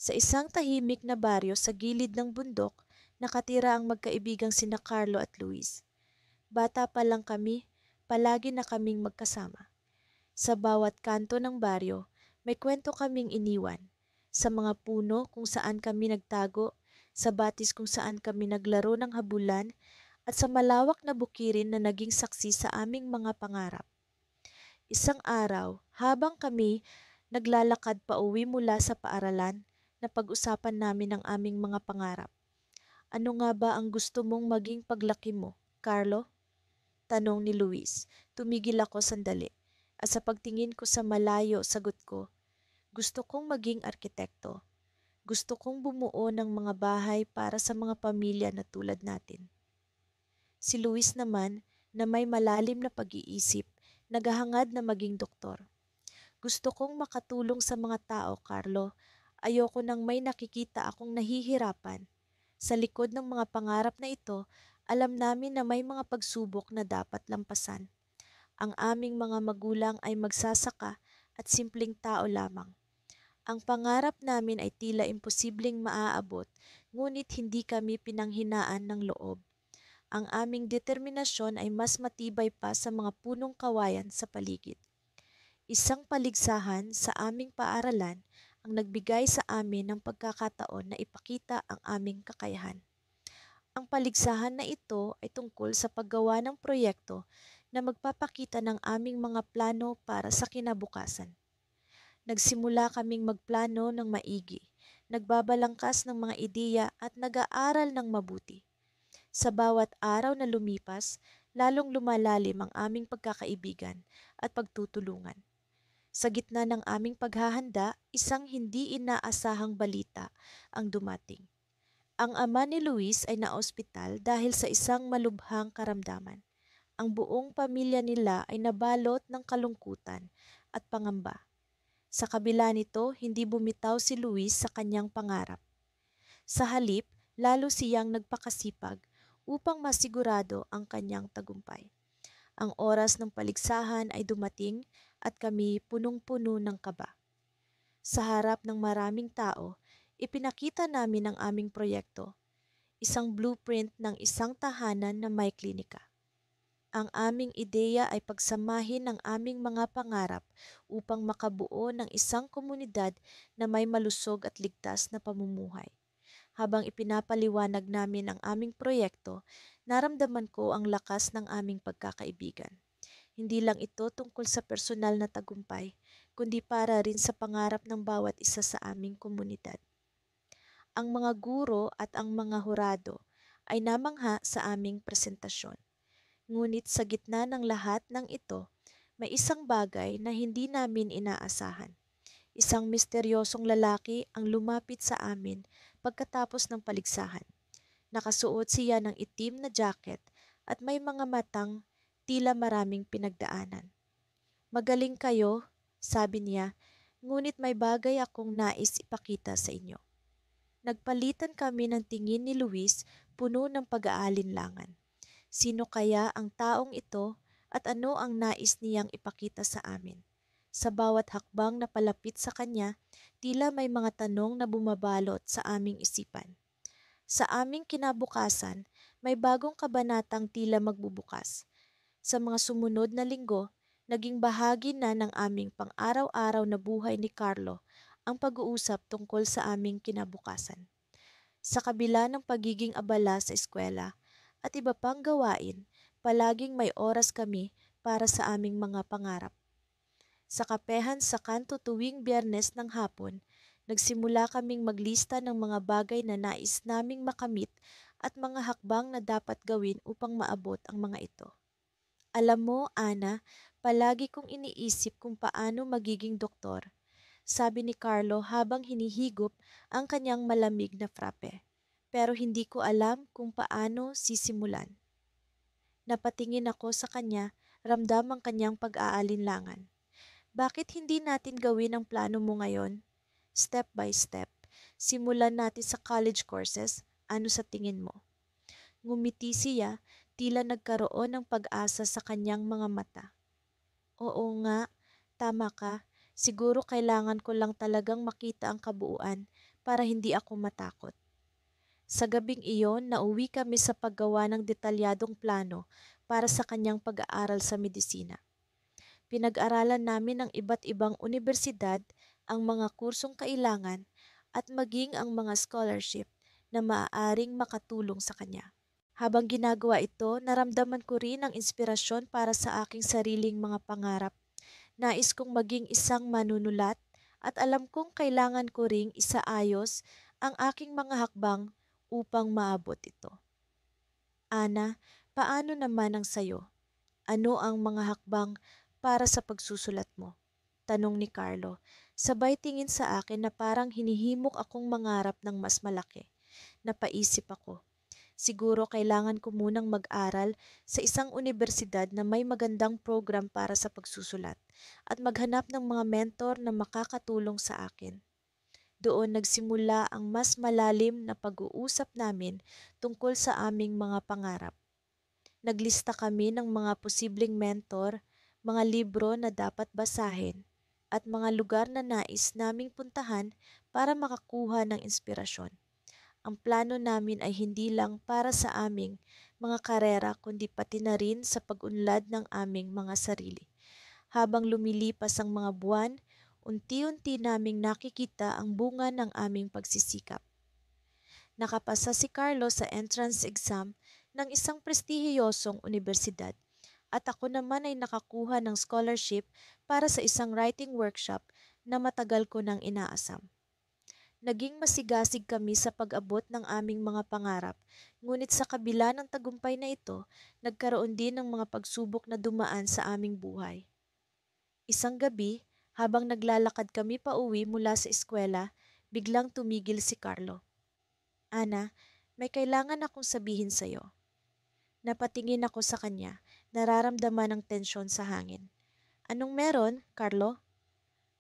Sa isang tahimik na baryo sa gilid ng bundok, nakatira ang magkaibigang sina Carlo at Luis. Bata pa lang kami, palagi na kaming magkasama. Sa bawat kanto ng baryo, may kwento kaming iniwan. Sa mga puno kung saan kami nagtago, sa batis kung saan kami naglaro ng habulan, at sa malawak na bukirin na naging saksi sa aming mga pangarap. Isang araw, habang kami naglalakad pa uwi mula sa paaralan, napag-usapan namin ang aming mga pangarap. Ano nga ba ang gusto mong maging paglaki mo, Carlo? Tanong ni Luis. Tumigil ako sandali. At sa pagtingin ko sa malayo, sagot ko, gusto kong maging arkitekto. Gusto kong bumuo ng mga bahay para sa mga pamilya na tulad natin. Si Luis naman, na may malalim na pag-iisip, naghahangad na maging doktor. Gusto kong makatulong sa mga tao, Carlo. Ayoko nang may nakikita akong nahihirapan. Sa likod ng mga pangarap na ito, alam namin na may mga pagsubok na dapat lampasan. Ang aming mga magulang ay magsasaka at simpleng tao lamang. Ang pangarap namin ay tila imposibleng maaabot, ngunit hindi kami pinanghinaan ng loob. Ang aming determinasyon ay mas matibay pa sa mga punong kawayan sa paligid. Isang paligsahan sa aming paaralan ang nagbigay sa amin ng pagkakataon na ipakita ang aming kakayahan. Ang paligsahan na ito ay tungkol sa paggawa ng proyekto na magpapakita ng aming mga plano para sa kinabukasan. Nagsimula kaming magplano ng maigi, nagbabalangkas ng mga ideya at nag-aaral ng mabuti. Sa bawat araw na lumipas, lalong lumalalim ang aming pagkakaibigan at pagtutulungan. Sa gitna ng aming paghahanda, isang hindi inaasahang balita ang dumating. Ang ama ni Luis ay naospital dahil sa isang malubhang karamdaman. Ang buong pamilya nila ay nabalot ng kalungkutan at pangamba. Sa kabila nito, hindi bumitaw si Luis sa kanyang pangarap. Sa halip, lalo siyang nagpakasipag upang masigurado ang kanyang tagumpay. Ang oras ng paligsahan ay dumating at kami punong-puno ng kaba. Sa harap ng maraming tao, ipinakita namin ang aming proyekto, isang blueprint ng isang tahanan na may klinika. Ang aming ideya ay pagsamahin ang aming mga pangarap upang makabuo ng isang komunidad na may malusog at ligtas na pamumuhay. Habang ipinapaliwanag namin ang aming proyekto, naramdaman ko ang lakas ng aming pagkakaibigan. Hindi lang ito tungkol sa personal na tagumpay, kundi para rin sa pangarap ng bawat isa sa aming komunidad. Ang mga guro at ang mga hurado ay namangha sa aming presentasyon. Ngunit sa gitna ng lahat ng ito, may isang bagay na hindi namin inaasahan. Isang misteryosong lalaki ang lumapit sa amin pagkatapos ng paligsahan. Nakasuot siya ng itim na jacket at may mga matang tila maraming pinagdaanan. Magaling kayo, sabi niya, ngunit may bagay akong nais ipakita sa inyo. Nagpalitan kami ng tingin ni Luis, puno ng pag-aalinlangan. Sino kaya ang taong ito at ano ang nais niyang ipakita sa amin? Sa bawat hakbang na palapit sa kanya, tila may mga tanong na bumabalot sa aming isipan. Sa aming kinabukasan, may bagong kabanatang tila magbubukas. Sa mga sumunod na linggo, naging bahagi na ng aming pang-araw-araw na buhay ni Carlo ang pag-uusap tungkol sa aming kinabukasan. Sa kabila ng pagiging abala sa eskwela at iba pang gawain, palaging may oras kami para sa aming mga pangarap. Sa kapehan sa kanto tuwing Biyernes ng hapon, nagsimula kaming maglista ng mga bagay na nais naming makamit at mga hakbang na dapat gawin upang maabot ang mga ito. Alam mo, Ana, palagi kong iniisip kung paano magiging doktor, sabi ni Carlo habang hinihigop ang kanyang malamig na frappe. Pero hindi ko alam kung paano sisimulan. Napatingin ako sa kanya, ramdam ang kanyang pag-aalinlangan. Bakit hindi natin gawin ang plano mo ngayon? Step by step. Simulan natin sa college courses. Ano sa tingin mo? Ngumiti siya, tila nagkaroon ng pag-asa sa kanyang mga mata. Oo nga, tama ka. Siguro kailangan ko lang talagang makita ang kabuuan para hindi ako matakot. Sa gabing iyon, nauwi kami sa paggawa ng detalyadong plano para sa kanyang pag-aaral sa medisina. Pinag-aralan namin ng iba't ibang unibersidad ang mga kursong kailangan at maging ang mga scholarship na maaaring makatulong sa kanya. Habang ginagawa ito, naramdaman ko rin ang inspirasyon para sa aking sariling mga pangarap. Nais kong maging isang manunulat at alam kong kailangan ko ring isaayos ang aking mga hakbang upang maabot ito. Ana, paano naman ang sayo? Ano ang mga hakbang para sa pagsusulat mo? Tanong ni Carlo. Sabay tingin sa akin na parang hinihimok akong mangarap ng mas malaki. Napaisip ako. Siguro kailangan ko munang mag-aral sa isang unibersidad na may magandang program para sa pagsusulat at maghanap ng mga mentor na makakatulong sa akin. Doon nagsimula ang mas malalim na pag-uusap namin tungkol sa aming mga pangarap. Naglista kami ng mga posibleng mentor, mga libro na dapat basahin, at mga lugar na nais naming puntahan para makakuha ng inspirasyon. Ang plano namin ay hindi lang para sa aming mga karera kundi pati na rin sa pag-unlad ng aming mga sarili. Habang lumilipas ang mga buwan, unti-unti naming nakikita ang bunga ng aming pagsisikap. Nakapasa si Carlo sa entrance exam ng isang prestihiyosong unibersidad at ako naman ay nakakuha ng scholarship para sa isang writing workshop na matagal ko nang inaasam. Naging masigasig kami sa pag-abot ng aming mga pangarap, ngunit sa kabila ng tagumpay na ito, nagkaroon din ng mga pagsubok na dumaan sa aming buhay. Isang gabi, habang naglalakad kami pauwi mula sa eskwela, biglang tumigil si Carlo. Ana, may kailangan akong sabihin sa'yo. Napatingin ako sa kanya, nararamdaman ang tensyon sa hangin. Anong meron, Carlo?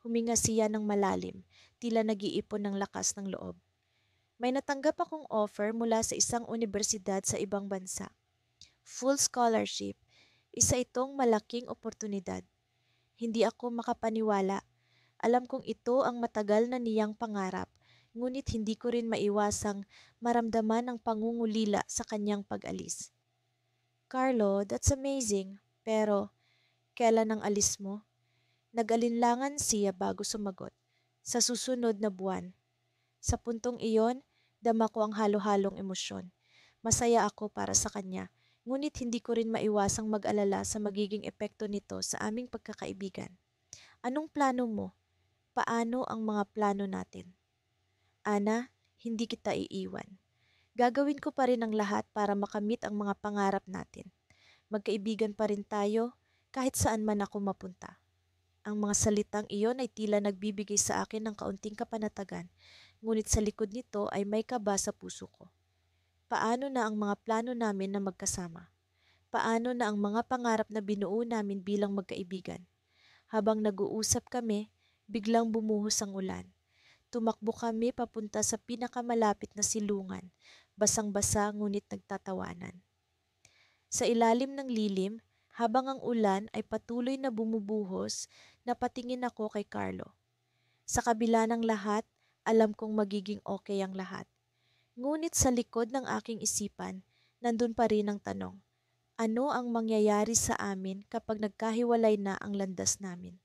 Huminga siya ng malalim, tila nag-iipon ng lakas ng loob. May natanggap akong offer mula sa isang unibersidad sa ibang bansa. Full scholarship, isa itong malaking oportunidad. Hindi ako makapaniwala. Alam kong ito ang matagal na niyang pangarap, ngunit hindi ko rin maiwasang maramdaman ang pangungulila sa kanyang pag-alis. Carlo, that's amazing. Pero, kailan ang alis mo? Nag-alinlangan siya bago sumagot. Sa susunod na buwan. Sa puntong iyon, dama ko ang halo-halong emosyon. Masaya ako para sa kanya, ngunit hindi ko rin maiwasang mag-alala sa magiging epekto nito sa aming pagkakaibigan. Anong plano mo? Paano ang mga plano natin? Ana, hindi kita iiwan. Gagawin ko pa rin ang lahat para makamit ang mga pangarap natin. Magkaibigan pa rin tayo kahit saan man ako mapunta. Ang mga salitang iyon ay tila nagbibigay sa akin ng kaunting kapanatagan, ngunit sa likod nito ay may kaba sa puso ko. Paano na ang mga plano namin na magkasama? Paano na ang mga pangarap na binuo namin bilang magkaibigan? Habang nag-uusap kami, biglang bumuhos ang ulan. Tumakbo kami papunta sa pinakamalapit na silungan, basang-basa ngunit nagtatawanan. Sa ilalim ng lilim, habang ang ulan ay patuloy na bumubuhos, napatingin ako kay Carlo. Sa kabila ng lahat, alam kong magiging okay ang lahat. Ngunit sa likod ng aking isipan, nandun pa rin ang tanong, ano ang mangyayari sa amin kapag nagkahiwalay na ang landas namin?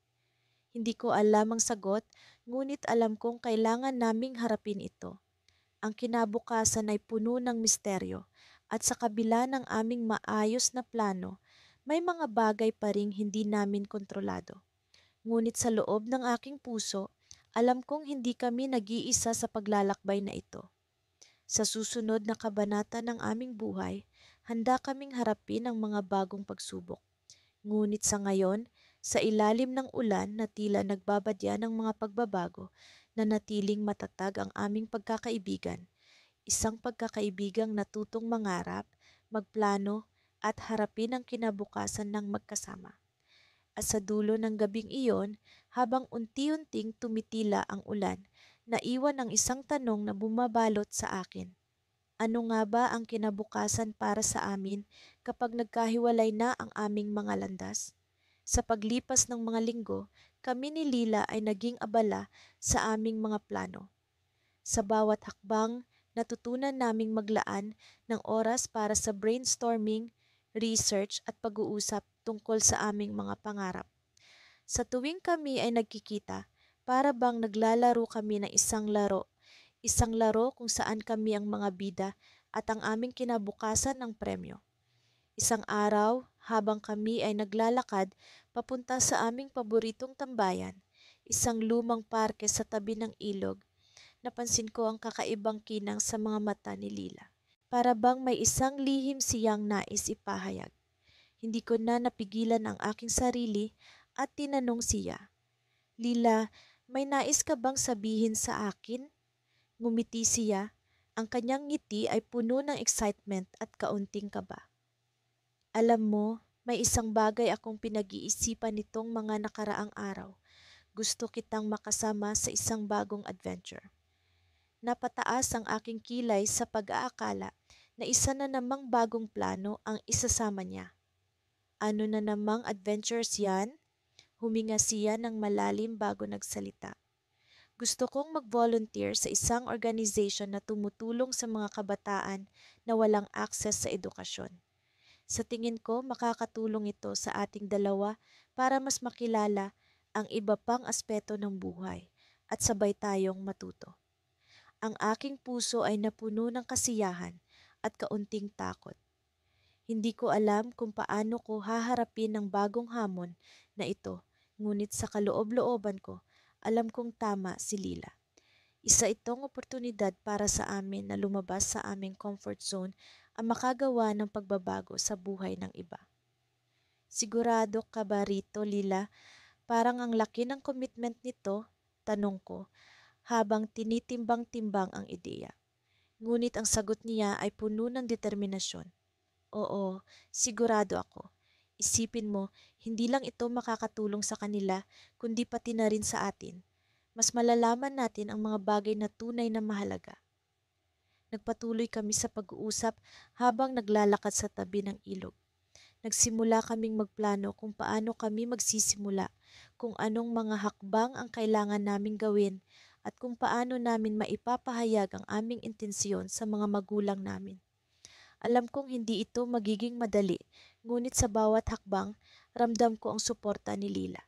Hindi ko alam ang sagot, ngunit alam kong kailangan naming harapin ito. Ang kinabukasan ay puno ng misteryo at sa kabila ng aming maayos na plano, may mga bagay pa ring hindi namin kontrolado. Ngunit sa loob ng aking puso, alam kong hindi kami nag-iisa sa paglalakbay na ito. Sa susunod na kabanata ng aming buhay, handa kaming harapin ang mga bagong pagsubok. Ngunit sa ngayon, sa ilalim ng ulan na tila nagbabadya ng mga pagbabago, nanatiling matatag ang aming pagkakaibigan. Isang pagkakaibigang natutong mangarap, magplano, at harapin ang kinabukasan ng magkasama. At sa dulo ng gabing iyon, habang unti-unting tumitila ang ulan, naiwan ang isang tanong na bumabalot sa akin. Ano nga ba ang kinabukasan para sa amin kapag nagkahiwalay na ang aming mga landas? Sa paglipas ng mga linggo, kami ni Lila ay naging abala sa aming mga plano. Sa bawat hakbang, natutunan naming maglaan ng oras para sa brainstorming, research at pag-uusap tungkol sa aming mga pangarap. Sa tuwing kami ay nagkikita, para bang naglalaro kami ng isang laro kung saan kami ang mga bida at ang aming kinabukasan ng premyo. Isang araw, habang kami ay naglalakad papunta sa aming paboritong tambayan, isang lumang parke sa tabi ng ilog, napansin ko ang kakaibang kinang sa mga mata ni Lila. Para bang may isang lihim siyang nais ipahayag. Hindi ko na napigilan ang aking sarili at tinanong siya, Lila, may nais ka bang sabihin sa akin? Ngumiti siya. Ang kanyang ngiti ay puno ng excitement at kaunting kaba. Alam mo, may isang bagay akong pinag-iisipan nitong mga nakaraang araw. Gusto kitang makasama sa isang bagong adventure. Napataas ang aking kilay sa pag-aakala na isa na namang bagong plano ang isasama niya. Ano na namang adventures yan? Huminga siya ng malalim bago nagsalita. Gusto kong mag-volunteer sa isang organization na tumutulong sa mga kabataan na walang access sa edukasyon. Sa tingin ko, makakatulong ito sa ating dalawa para mas makilala ang iba pang aspeto ng buhay at sabay tayong matuto. Ang aking puso ay napuno ng kasiyahan at kaunting takot. Hindi ko alam kung paano ko haharapin ang bagong hamon na ito, ngunit sa kaloob-looban ko, alam kong tama si Lila. Isa itong oportunidad para sa amin na lumabas sa aming comfort zone ang makagawa ng pagbabago sa buhay ng iba. Sigurado ka ba rito, Lila? Parang ang laki ng commitment nito, tanong ko, habang tinitimbang-timbang ang ideya. Ngunit ang sagot niya ay puno ng determinasyon. Oo, sigurado ako. Isipin mo, hindi lang ito makakatulong sa kanila, kundi pati na rin sa atin. Mas malalaman natin ang mga bagay na tunay na mahalaga. Nagpatuloy kami sa pag-uusap habang naglalakad sa tabi ng ilog. Nagsimula kaming magplano kung paano kami magsisimula, kung anong mga hakbang ang kailangan naming gawin, at kung paano namin maipapahayag ang aming intensyon sa mga magulang namin. Alam kong hindi ito magiging madali, ngunit sa bawat hakbang, ramdam ko ang suporta ni Lila.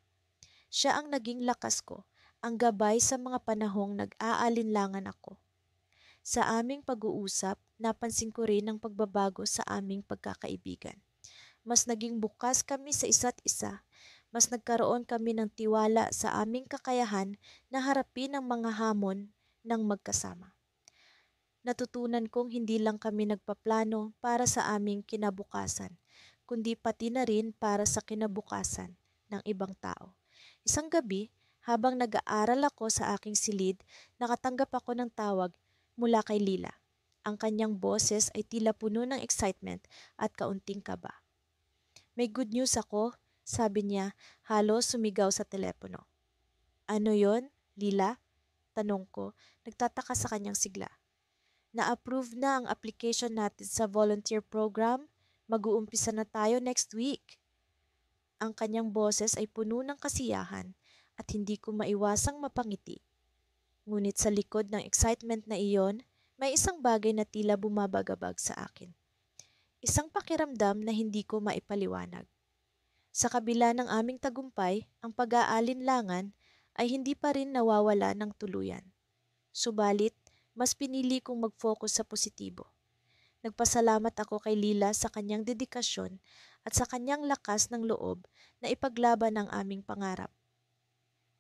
Siya ang naging lakas ko, ang gabay sa mga panahong nag-aalinlangan ako. Sa aming pag-uusap, napansin ko rin ang pagbabago sa aming pagkakaibigan. Mas naging bukas kami sa isa't isa, mas nagkaroon kami ng tiwala sa aming kakayahan na harapin ang mga hamon ng magkasama. Natutunan kong hindi lang kami nagpaplano para sa aming kinabukasan, kundi pati na rin para sa kinabukasan ng ibang tao. Isang gabi, habang nag-aaral ako sa aking silid, nakatanggap ako ng tawag mula kay Lila. Ang kanyang boses ay tila puno ng excitement at kaunting kaba. May good news ako, sabi niya, halos sumigaw sa telepono. Ano yon, Lila? Tanong ko, nagtataka sa kanyang sigla. Na-approve na ang application natin sa volunteer program. Mag-uumpisa na tayo next week. Ang kanyang boses ay puno ng kasiyahan at hindi ko maiwasang mapangiti. Ngunit sa likod ng excitement na iyon, may isang bagay na tila bumabagabag sa akin. Isang pakiramdam na hindi ko maipaliwanag. Sa kabila ng aming tagumpay, ang pag-aalinlangan ay hindi pa rin nawawala ng tuluyan. Subalit, mas pinili kong mag-focus sa positibo. Nagpasalamat ako kay Lila sa kanyang dedikasyon at sa kanyang lakas ng loob na ipaglaban ang aming pangarap.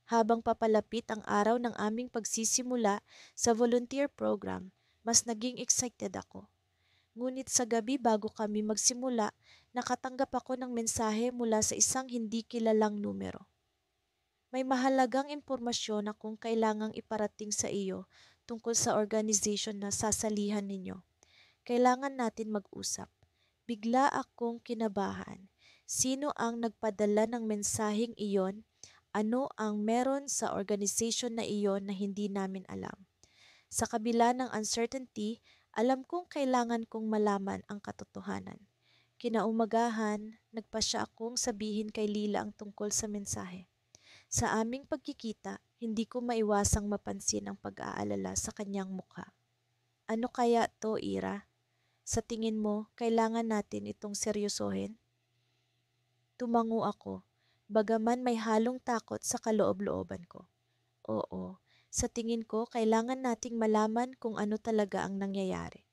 Habang papalapit ang araw ng aming pagsisimula sa volunteer program, mas naging excited ako. Ngunit sa gabi bago kami magsimula, nakatanggap ako ng mensahe mula sa isang hindi kilalang numero. May mahalagang impormasyon akong kailangang iparating sa iyo tungkol sa organization na sasalihan ninyo. Kailangan natin mag-usap. Bigla akong kinabahan. Sino ang nagpadala ng mensaheng iyon? Ano ang meron sa organization na iyon na hindi namin alam? Sa kabila ng uncertainty, alam kong kailangan kong malaman ang katotohanan. Kinaumagahan, nagpasya akong sabihin kay Lila ang tungkol sa mensahe. Sa aming pagkikita, Hindi ko maiwasang mapansin ang pag-aalala sa kanyang mukha. Ano kaya to, Ira? Sa tingin mo, kailangan natin itong seryosohin? Tumango ako, bagaman may halong takot sa kaloob-looban ko. Oo, sa tingin ko kailangan nating malaman kung ano talaga ang nangyayari.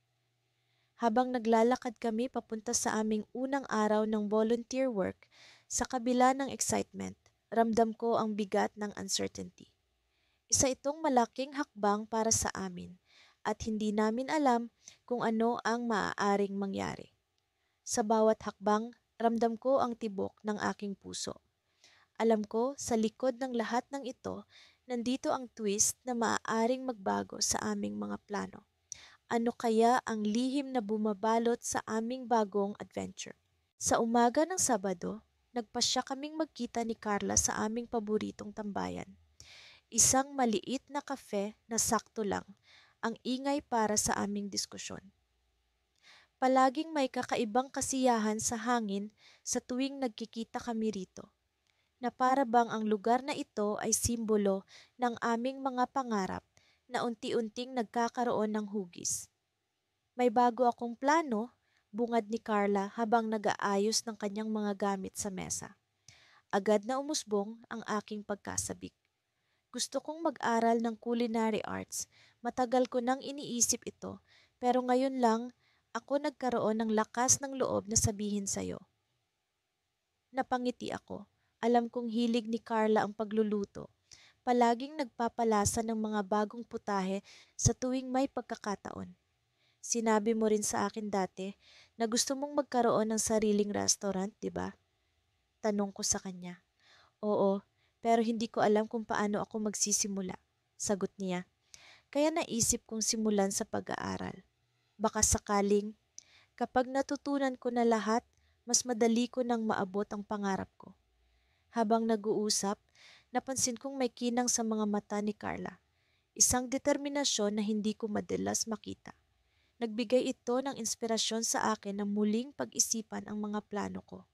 Habang naglalakad kami papunta sa aming unang araw ng volunteer work, sa kabila ng excitement, ramdam ko ang bigat ng uncertainty. Isa itong malaking hakbang para sa amin at hindi namin alam kung ano ang maaaring mangyari. Sa bawat hakbang, ramdam ko ang tibok ng aking puso. Alam ko sa likod ng lahat ng ito, nandito ang twist na maaaring magbago sa aming mga plano. Ano kaya ang lihim na bumabalot sa aming bagong adventure? Sa umaga ng Sabado, nagpasya kaming magkita ni Carla sa aming paboritong tambayan. Isang maliit na kafe na sakto lang ang ingay para sa aming diskusyon. Palaging may kakaibang kasiyahan sa hangin sa tuwing nagkikita kami rito, na para bang ang lugar na ito ay simbolo ng aming mga pangarap na unti-unting nagkakaroon ng hugis. May bago akong plano, bungad ni Carla habang nag-aayos ng kanyang mga gamit sa mesa. Agad na umusbong ang aking pagkasabik. Gusto kong mag-aral ng culinary arts. Matagal ko nang iniisip ito, pero ngayon lang ako nagkaroon ng lakas ng loob na sabihin sa'yo. Napangiti ako. Alam kong hilig ni Carla ang pagluluto. Palaging nagpapalasa ng mga bagong putahe sa tuwing may pagkakataon. Sinabi mo rin sa akin dati na gusto mong magkaroon ng sariling restaurant, di ba? Tanong ko sa kanya. Oo, pero hindi ko alam kung paano ako magsisimula. Sagot niya. Kaya naisip kong simulan sa pag-aaral. Baka sakaling, kapag natutunan ko na lahat, mas madali ko nang maabot ang pangarap ko. Habang nag-uusap, napansin kong may kinang sa mga mata ni Carla. Isang determinasyon na hindi ko madalas makita. Nagbigay ito ng inspirasyon sa akin na muling pag-isipan ang mga plano ko.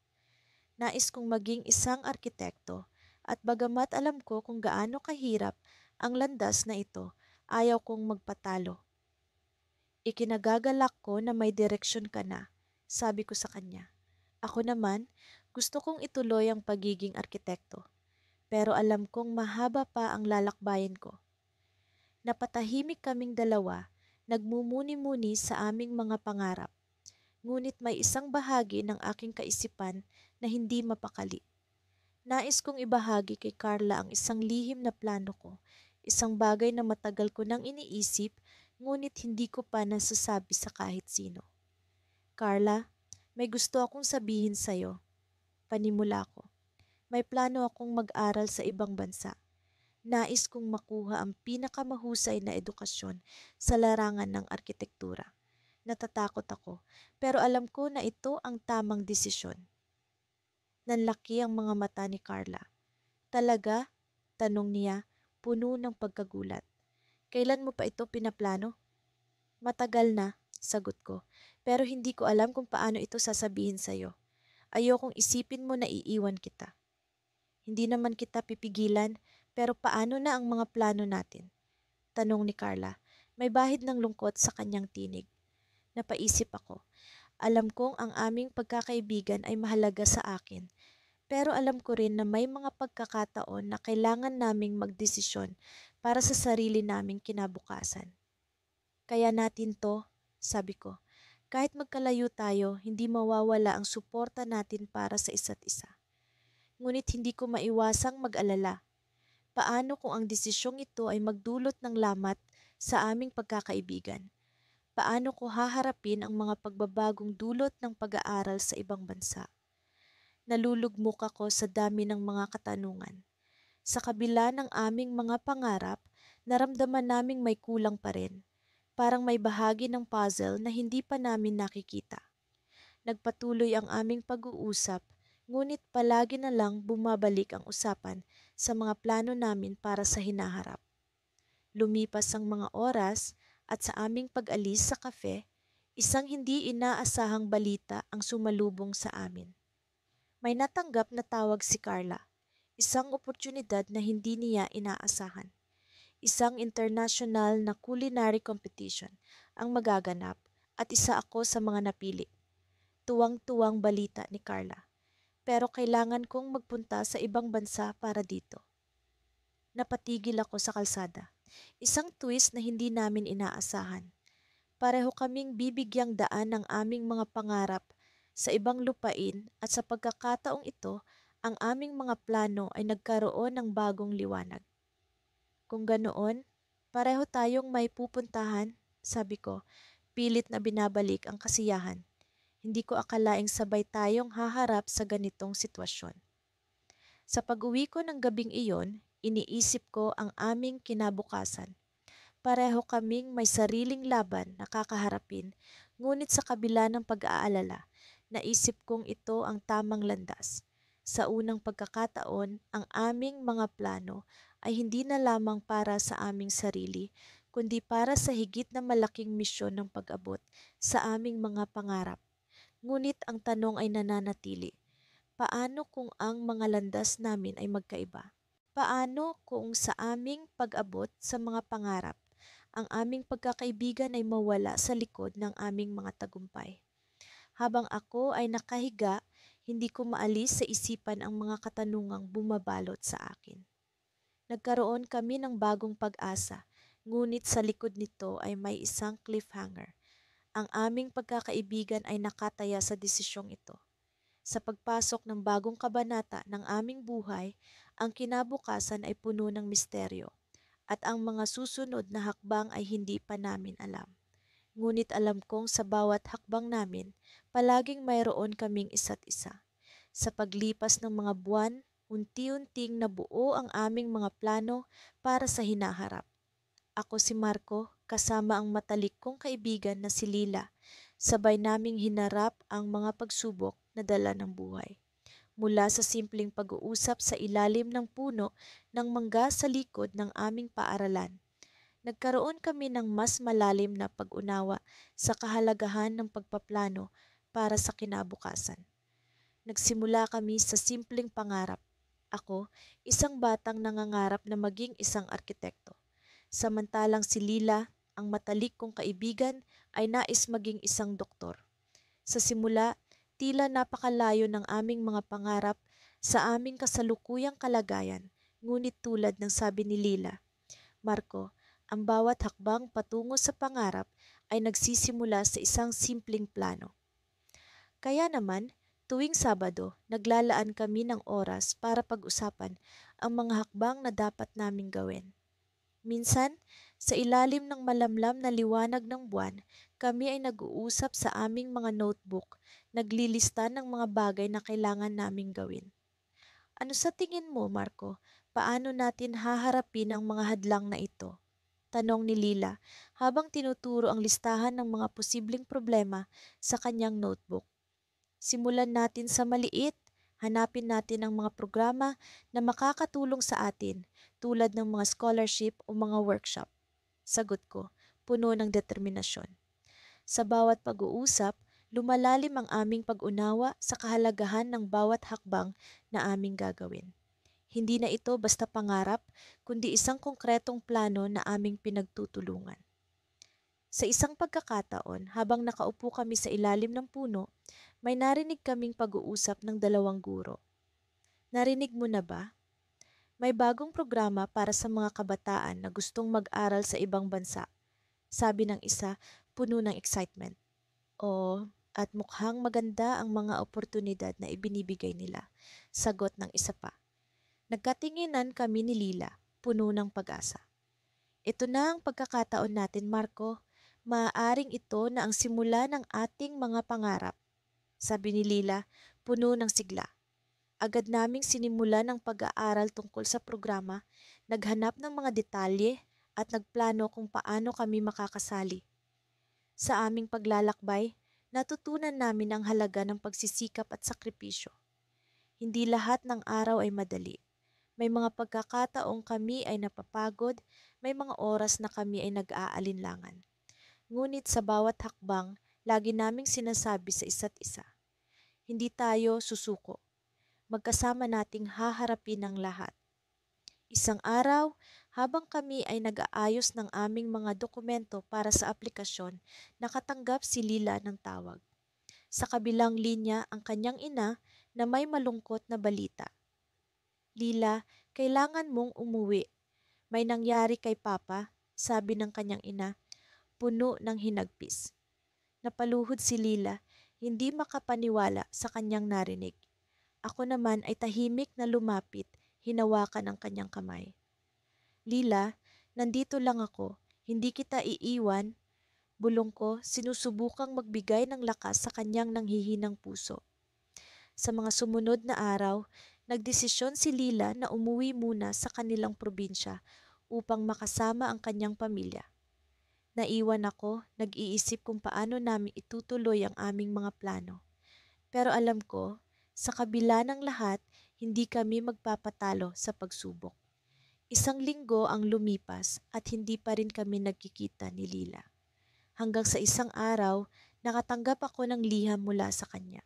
Nais kong maging isang arkitekto at bagamat alam ko kung gaano kahirap ang landas na ito, ayaw kong magpatalo. Ikinagagalak ko na may direksyon ka na, sabi ko sa kanya. Ako naman, gusto kong ituloy ang pagiging arkitekto, pero alam kong mahaba pa ang lalakbayin ko. Napatahimik kaming dalawa, nagmumuni-muni sa aming mga pangarap. Ngunit may isang bahagi ng aking kaisipan na hindi mapakali. Nais kong ibahagi kay Carla ang isang lihim na plano ko, isang bagay na matagal ko nang iniisip ngunit hindi ko pa nasasabi sa kahit sino. Carla, may gusto akong sabihin sa'yo. Panimula ko. May plano akong mag-aral sa ibang bansa. Nais kong makuha ang pinakamahusay na edukasyon sa larangan ng arkitektura. Natatakot ako, pero alam ko na ito ang tamang desisyon. Nanlaki ang mga mata ni Carla. Talaga? Tanong niya, puno ng pagkagulat. Kailan mo pa ito pinaplano? Matagal na, sagot ko, pero hindi ko alam kung paano ito sasabihin sa'yo. Ayokong isipin mo na iiwan kita. Hindi naman kita pipigilan, pero paano na ang mga plano natin? Tanong ni Carla. May bahid ng lungkot sa kanyang tinig. Napaisip ako. Alam kong ang aming pagkakaibigan ay mahalaga sa akin, pero alam ko rin na may mga pagkakataon na kailangan naming magdesisyon para sa sarili naming kinabukasan. Kaya natin to, sabi ko. Kahit magkalayo tayo, hindi mawawala ang suporta natin para sa isa't isa. Ngunit hindi ko maiwasang mag-alala. Paano kung ang desisyong ito ay magdulot ng lamat sa aming pagkakaibigan? Paano ko haharapin ang mga pagbabagong dulot ng pag-aaral sa ibang bansa? Nalulugmok ako sa dami ng mga katanungan. Sa kabila ng aming mga pangarap, naramdaman naming may kulang pa rin. Parang may bahagi ng puzzle na hindi pa namin nakikita. Nagpatuloy ang aming pag-uusap, ngunit palagi na lang bumabalik ang usapan sa mga plano namin para sa hinaharap. Lumipas ang mga oras at sa aming pag-alis sa kafe, isang hindi inaasahang balita ang sumalubong sa amin. May natanggap na tawag si Carla. Isang oportunidad na hindi niya inaasahan. Isang international na culinary competition ang magaganap at isa ako sa mga napili. Tuwang-tuwang balita ni Carla. Pero kailangan kong magpunta sa ibang bansa para dito. Napatigil ako sa kalsada. Isang twist na hindi namin inaasahan. Pareho kaming bibigyang daan ng aming mga pangarap sa ibang lupain at sa pagkakataong ito, ang aming mga plano ay nagkaroon ng bagong liwanag. Kung ganoon, pareho tayong may pupuntahan, sabi ko, pilit na binabalik ang kasiyahan. Hindi ko akalaing sabay tayong haharap sa ganitong sitwasyon. Sa pag-uwi ko ng gabing iyon, iniisip ko ang aming kinabukasan. Pareho kaming may sariling laban na kakaharapin, ngunit sa kabila ng pag-aalala, naisip kong ito ang tamang landas. Sa unang pagkakataon, ang aming mga plano ay hindi na lamang para sa aming sarili, kundi para sa higit na malaking misyon ng pag-abot sa aming mga pangarap. Ngunit ang tanong ay nananatili, paano kung ang mga landas namin ay magkaiba? Paano kung sa aming pag-abot sa mga pangarap, ang aming pagkakaibigan ay mawala sa likod ng aming mga tagumpay? Habang ako ay nakahiga, hindi ko maalis sa isipan ang mga katanungang bumabalot sa akin. Nagkaroon kami ng bagong pag-asa, ngunit sa likod nito ay may isang cliffhanger. Ang aming pagkakaibigan ay nakataya sa desisyong ito. Sa pagpasok ng bagong kabanata ng aming buhay, ang kinabukasan ay puno ng misteryo at ang mga susunod na hakbang ay hindi pa namin alam. Ngunit alam kong sa bawat hakbang namin, palaging mayroon kaming isa't isa. Sa paglipas ng mga buwan, unti-unting nabuo ang aming mga plano para sa hinaharap. Ako si Marco, kasama ang matalik kong kaibigan na si Lila. Sabay naming hinarap ang mga pagsubok na dala ng buhay. Mula sa simpleng pag-uusap sa ilalim ng puno ng mangga sa likod ng aming paaralan, nagkaroon kami ng mas malalim na pag-unawa sa kahalagahan ng pagpaplano para sa kinabukasan. Nagsimula kami sa simpleng pangarap. Ako, isang batang nangangarap na maging isang arkitekto. Samantalang si Lila, ang matalik kong kaibigan, ay nais maging isang doktor. Sa simula, tila napakalayo ng aming mga pangarap sa aming kasalukuyang kalagayan. Ngunit tulad ng sabi ni Lila, Marco, ang bawat hakbang patungo sa pangarap ay nagsisimula sa isang simpleng plano. Kaya naman, tuwing Sabado, naglalaan kami ng oras para pag-usapan ang mga hakbang na dapat naming gawin. Minsan, sa ilalim ng malamlam na liwanag ng buwan, kami ay nag-uusap sa aming mga notebook, naglilista ng mga bagay na kailangan naming gawin. Ano sa tingin mo, Marco? Paano natin haharapin ang mga hadlang na ito? Tanong ni Lila habang tinuturo ang listahan ng mga posibleng problema sa kanyang notebook. Simulan natin sa maliit, hanapin natin ang mga programa na makakatulong sa atin tulad ng mga scholarship o mga workshop. Sagot ko, puno ng determinasyon. Sa bawat pag-uusap, lumalalim ang aming pag-unawa sa kahalagahan ng bawat hakbang na aming gagawin. Hindi na ito basta pangarap, kundi isang konkretong plano na aming pinagtutulungan. Sa isang pagkakataon, habang nakaupo kami sa ilalim ng puno, may narinig kaming pag-uusap ng dalawang guro. Narinig mo na ba? May bagong programa para sa mga kabataan na gustong mag-aral sa ibang bansa. Sabi ng isa, puno ng excitement. Oo, at mukhang maganda ang mga oportunidad na ibinibigay nila. Sagot ng isa pa. Nagkatinginan kami ni Lila, puno ng pag-asa. Ito na ang pagkakataon natin, Marco. Maaaring ito na ang simula ng ating mga pangarap. Sabi ni Lila, puno ng sigla. Agad naming sinimulan ang pag-aaral tungkol sa programa, naghanap ng mga detalye at nagplano kung paano kami makakasali. Sa aming paglalakbay, natutunan namin ang halaga ng pagsisikap at sakripisyo. Hindi lahat ng araw ay madali. May mga pagkakataong kami ay napapagod, may mga oras na kami ay nag-aalinlangan. Ngunit sa bawat hakbang, lagi naming sinasabi sa isa't isa, hindi tayo susuko. magkasama nating haharapin ang lahat. Isang araw, habang kami ay nag-aayos ng aming mga dokumento para sa aplikasyon, nakatanggap si Lila ng tawag. Sa kabilang linya ang kanyang ina na may malungkot na balita. Lila, kailangan mong umuwi. May nangyari kay Papa, sabi ng kanyang ina, puno ng hinagpis. Napaluhod si Lila, hindi makapaniwala sa kanyang narinig. Ako naman ay tahimik na lumapit, hinawakan ang kanyang kamay. Lila, nandito lang ako, hindi kita iiwan. Bulong ko, sinusubukang magbigay ng lakas sa kanyang nanghihinang puso. Sa mga sumunod na araw, nagdesisyon si Lila na umuwi muna sa kanilang probinsya upang makasama ang kanyang pamilya. Naiwan ako, nag-iisip kung paano namin itutuloy ang aming mga plano. Pero alam ko, sa kabila ng lahat, hindi kami magpapatalo sa pagsubok. Isang linggo ang lumipas at hindi pa rin kami nagkikita ni Lila. Hanggang sa isang araw, nakatanggap ako ng liham mula sa kanya.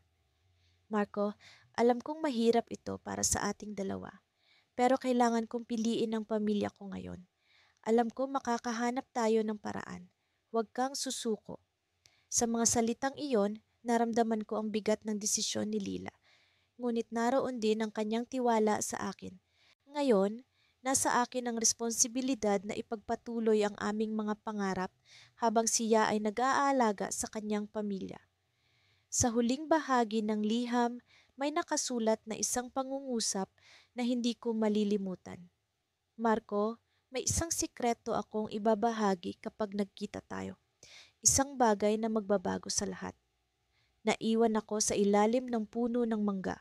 Marco, alam kong mahirap ito para sa ating dalawa, pero kailangan kong piliin ang pamilya ko ngayon. Alam ko makakahanap tayo ng paraan. Huwag kang susuko. Sa mga salitang iyon, naramdaman ko ang bigat ng desisyon ni Lila. Ngunit naroon din ang kanyang tiwala sa akin. Ngayon, nasa akin ang responsibilidad na ipagpatuloy ang aming mga pangarap habang siya ay nag-aalaga sa kanyang pamilya. Sa huling bahagi ng liham, may nakasulat na isang pangungusap na hindi ko malilimutan. Marco, may isang sikreto akong ibabahagi kapag nagkita tayo. Isang bagay na magbabago sa lahat. Naiwan ako sa ilalim ng puno ng mangga,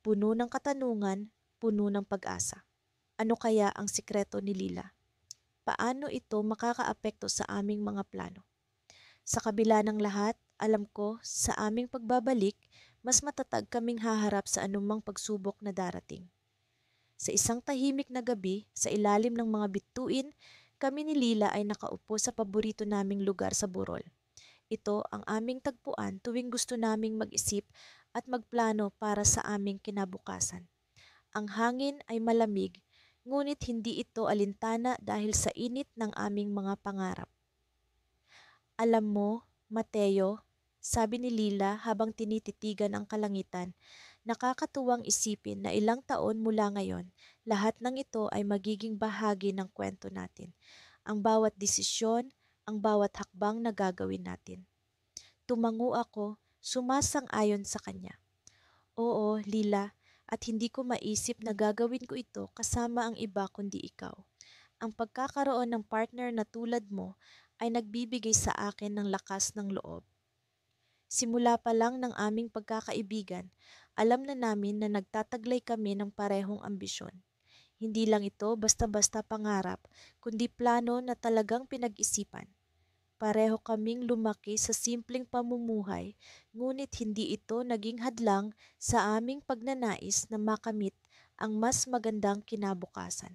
puno ng katanungan, puno ng pag-asa. Ano kaya ang sikreto ni Lila? Paano ito makakaapekto sa aming mga plano? Sa kabila ng lahat, alam ko sa aming pagbabalik, mas matatag kaming haharap sa anumang pagsubok na darating. Sa isang tahimik na gabi, sa ilalim ng mga bituin, kami ni Lila ay nakaupo sa paborito naming lugar sa Burol. Ito ang aming tagpuan tuwing gusto naming mag-isip at magplano para sa aming kinabukasan. Ang hangin ay malamig, ngunit hindi ito alintana dahil sa init ng aming mga pangarap. Alam mo, Mateo, sabi ni Lila habang tinititigan ang kalangitan, nakakatuwang isipin na ilang taon mula ngayon, lahat ng ito ay magiging bahagi ng kwento natin. Ang bawat desisyon, ang bawat hakbang na gagawin natin. Tumango ako, sumasang-ayon sa kanya. Oo, Lila, at hindi ko maisip na gagawin ko ito kasama ang iba kundi ikaw. Ang pagkakaroon ng partner na tulad mo ay nagbibigay sa akin ng lakas ng loob. Simula pa lang ng aming pagkakaibigan, alam na namin na nagtataglay kami ng parehong ambisyon. Hindi lang ito basta-basta pangarap, kundi plano na talagang pinag-isipan. Pareho kaming lumaki sa simpleng pamumuhay, ngunit hindi ito naging hadlang sa aming pagnanais na makamit ang mas magandang kinabukasan.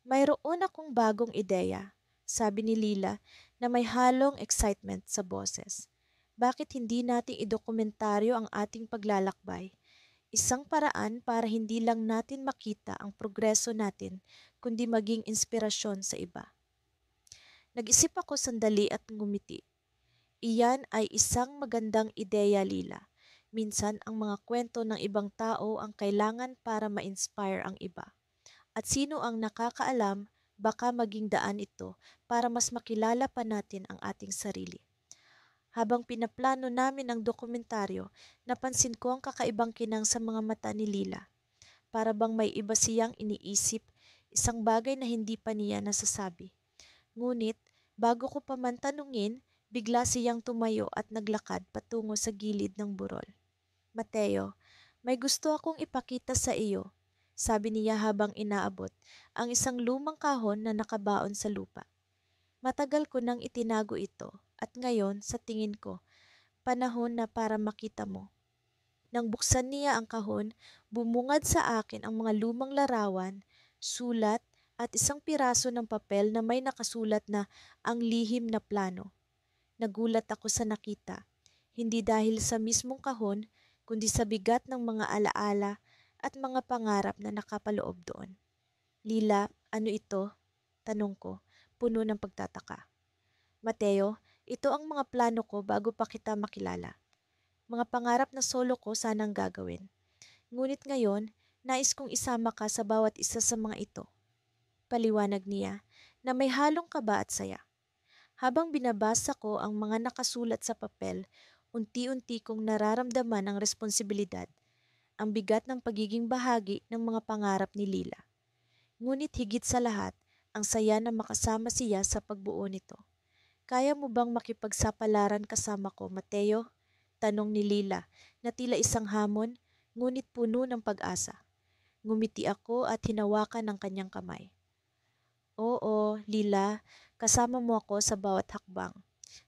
Mayroon akong bagong ideya, sabi ni Lila na may halong excitement sa boses. Bakit hindi natin idokumentaryo ang ating paglalakbay? Isang paraan para hindi lang natin makita ang progreso natin, kundi maging inspirasyon sa iba. Nag-isip ako sandali at ngumiti. Iyan ay isang magandang ideya, Lila. Minsan ang mga kwento ng ibang tao ang kailangan para ma-inspire ang iba. At sino ang nakakaalam, baka maging daan ito para mas makilala pa natin ang ating sarili. Habang pinaplano namin ang dokumentaryo, napansin ko ang kakaibang kinang sa mga mata ni Lila. Para bang may iba siyang iniisip, isang bagay na hindi pa niya nasasabi. Ngunit, bago ko pa man tanungin, bigla siyang tumayo at naglakad patungo sa gilid ng burol. Mateo, may gusto akong ipakita sa iyo, sabi niya habang inaabot ang isang lumang kahon na nakabaon sa lupa. Matagal ko nang itinago ito at ngayon sa tingin ko, panahon na para makita mo. Nang buksan niya ang kahon, bumungad sa akin ang mga lumang larawan, sulat at isang piraso ng papel na may nakasulat na ang lihim na plano. Nagulat ako sa nakita, hindi dahil sa mismong kahon, kundi sa bigat ng mga alaala at mga pangarap na nakapaloob doon. Lila, ano ito? Tanong ko, puno ng pagtataka. Mateo, ito ang mga plano ko bago pa kita makilala. Mga pangarap na solo ko sanang gagawin. Ngunit ngayon, nais kong isama ka sa bawat isa sa mga ito. Paliwanag niya na may halong kaba at saya. Habang binabasa ko ang mga nakasulat sa papel, unti-unti kong nararamdaman ang responsibilidad, ang bigat ng pagiging bahagi ng mga pangarap ni Lila. Ngunit higit sa lahat, ang saya na makasama siya sa pagbuo nito. Kaya mo bang makipagsapalaran kasama ko, Mateo? Tanong ni Lila na tila isang hamon, ngunit puno ng pag-asa. Ngumiti ako at hinawakan ang kanyang kamay. Oo, Lila, kasama mo ako sa bawat hakbang,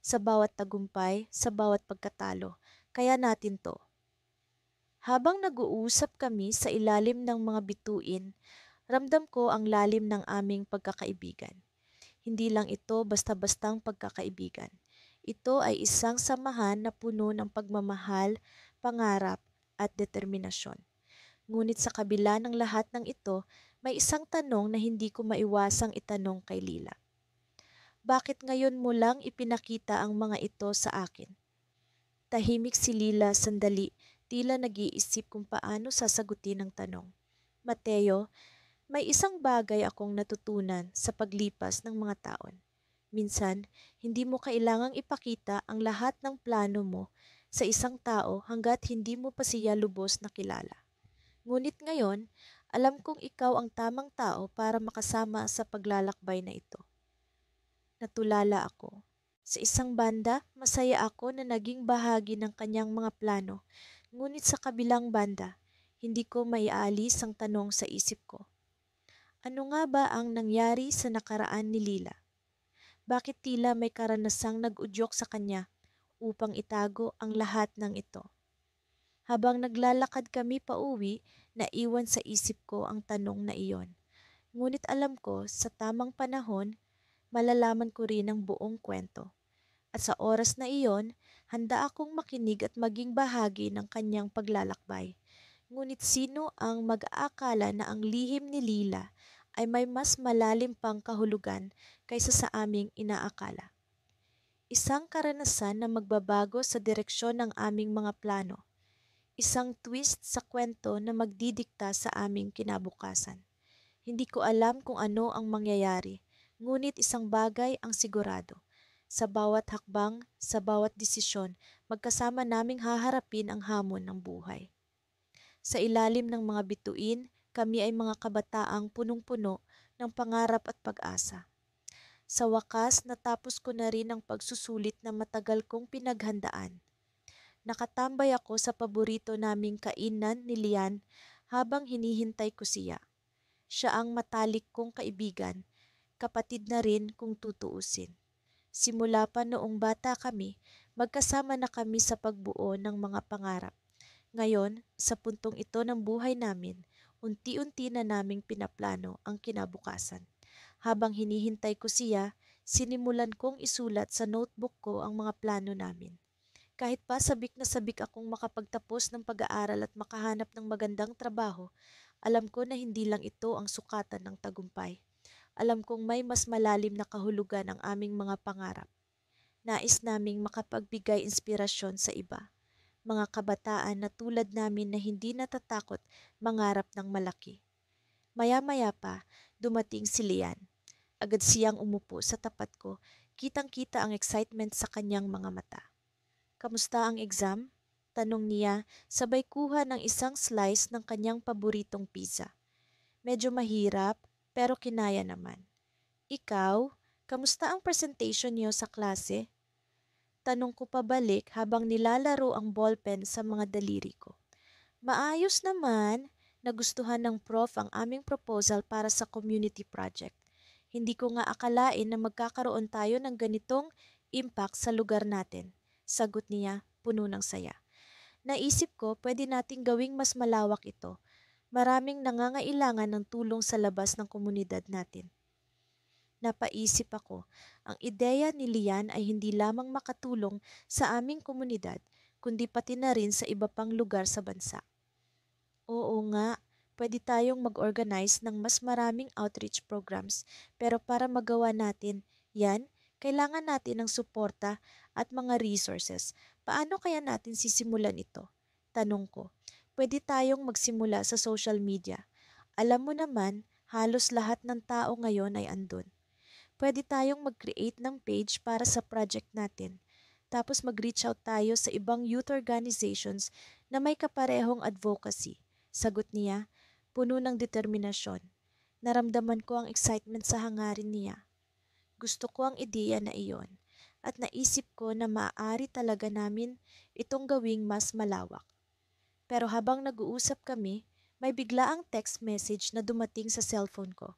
sa bawat tagumpay, sa bawat pagkatalo. Kaya natin to. Habang nag-uusap kami sa ilalim ng mga bituin, ramdam ko ang lalim ng aming pagkakaibigan. Hindi lang ito basta-bastang pagkakaibigan. Ito ay isang samahan na puno ng pagmamahal, pangarap at determinasyon. Ngunit sa kabila ng lahat ng ito, may isang tanong na hindi ko maiwasang itanong kay Lila. Bakit ngayon mo lang ipinakita ang mga ito sa akin? Tahimik si Lila sandali, tila nag-iisip kung paano sasagutin ang tanong. Mateo, may isang bagay akong natutunan sa paglipas ng mga taon. Minsan, hindi mo kailangang ipakita ang lahat ng plano mo sa isang tao hanggat hindi mo pa siya lubos na kilala. Ngunit ngayon, alam kong ikaw ang tamang tao para makasama sa paglalakbay na ito. Natulala ako. Sa isang banda, masaya ako na naging bahagi ng kanyang mga plano. Ngunit sa kabilang banda, hindi ko maialis ang tanong sa isip ko. Ano nga ba ang nangyari sa nakaraan ni Lila? Bakit tila may karanasang nag-udyok sa kanya upang itago ang lahat ng ito? Habang naglalakad kami pauwi, naiwan sa isip ko ang tanong na iyon. Ngunit alam ko, sa tamang panahon, malalaman ko rin ang buong kwento. At sa oras na iyon, handa akong makinig at maging bahagi ng kanyang paglalakbay. Ngunit sino ang mag-aakala na ang lihim ni Lila ay may mas malalim pang kahulugan kaysa sa aming inaakala? Isang karanasan na magbabago sa direksyon ng aming mga plano. Isang twist sa kwento na magdidikta sa aming kinabukasan. Hindi ko alam kung ano ang mangyayari, ngunit isang bagay ang sigurado. Sa bawat hakbang, sa bawat desisyon, magkasama naming haharapin ang hamon ng buhay. Sa ilalim ng mga bituin, kami ay mga kabataang punong-puno ng pangarap at pag-asa. Sa wakas, natapos ko na rin ang pagsusulit na matagal kong pinaghandaan. Nakatambay ako sa paborito naming kainan ni Lian habang hinihintay ko siya. Siya ang matalik kong kaibigan, kapatid na rin kung tutuusin. Simula pa noong bata kami, magkasama na kami sa pagbuo ng mga pangarap. Ngayon, sa puntong ito ng buhay namin, unti-unti na naming pinaplano ang kinabukasan. Habang hinihintay ko siya, sinimulan kong isulat sa notebook ko ang mga plano namin. Kahit pa sabik na sabik akong makapagtapos ng pag-aaral at makahanap ng magandang trabaho, alam ko na hindi lang ito ang sukatan ng tagumpay. Alam kong may mas malalim na kahulugan ang aming mga pangarap. Nais naming makapagbigay inspirasyon sa iba. Mga kabataan na tulad namin na hindi natatakot mangarap ng malaki. Maya-maya pa, dumating si Lian. Agad siyang umupo sa tapat ko, kitang-kita ang excitement sa kanyang mga mata. Kamusta ang exam? Tanong niya, sabay kuha ng isang slice ng kanyang paboritong pizza. Medyo mahirap, pero kinaya naman. Ikaw, kamusta ang presentation niyo sa klase? Tanong ko pabalik habang nilalaro ang ballpen sa mga daliri ko. Maayos naman, nagustuhan ng prof ang aming proposal para sa community project. Hindi ko nga akalain na magkakaroon tayo ng ganitong impact sa lugar natin. Sagot niya, puno ng saya. Naisip ko pwede nating gawing mas malawak ito. Maraming nangangailangan ng tulong sa labas ng komunidad natin. Napaisip ako, ang ideya ni Lian ay hindi lamang makatulong sa aming komunidad, kundi pati na rin sa iba pang lugar sa bansa. Oo nga, pwede tayong mag-organize ng mas maraming outreach programs. Pero para magawa natin yan, kailangan natin ng suporta at mga resources. Paano kaya natin sisimulan ito? Tanong ko. Pwede tayong magsimula sa social media. Alam mo naman, halos lahat ng tao ngayon ay andun. Pwede tayong mag-create ng page para sa project natin. Tapos mag-reach out tayo sa ibang youth organizations na may kaparehong advocacy. Sagot niya, puno ng determinasyon. Naramdaman ko ang excitement sa hangarin niya. Gusto ko ang ideya na iyon at naisip ko na maaari talaga namin itong gawing mas malawak. Pero habang nag-uusap kami, may biglaang text message na dumating sa cellphone ko.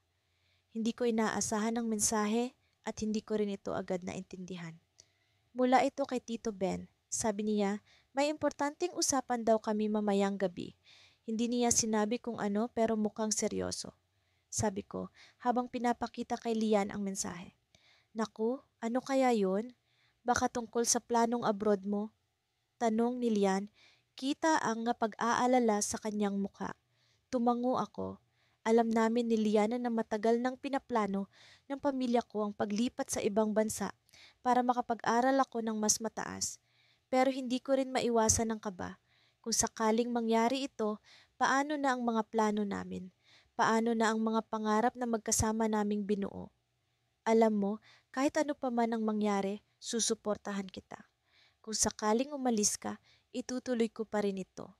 Hindi ko inaasahan ang mensahe at hindi ko rin ito agad naintindihan. Mula ito kay Tito Ben. Sabi niya, may importanteng usapan daw kami mamayang gabi. Hindi niya sinabi kung ano pero mukhang seryoso. Sabi ko, habang pinapakita kay Lian ang mensahe. Naku, ano kaya yun? Baka tungkol sa planong abroad mo? Tanong ni Lian, kita ang pag-aalala sa kanyang mukha. Tumango ako. Alam namin ni Liana na matagal nang pinaplano ng pamilya ko ang paglipat sa ibang bansa para makapag-aral ako ng mas mataas. Pero hindi ko rin maiwasan ang kaba. Kung sakaling mangyari ito, paano na ang mga plano namin? Paano na ang mga pangarap na magkasama naming binuo? Alam mo, kahit ano pa man ang mangyari, susuportahan kita. Kung sakaling umalis ka, itutuloy ko pa rin ito.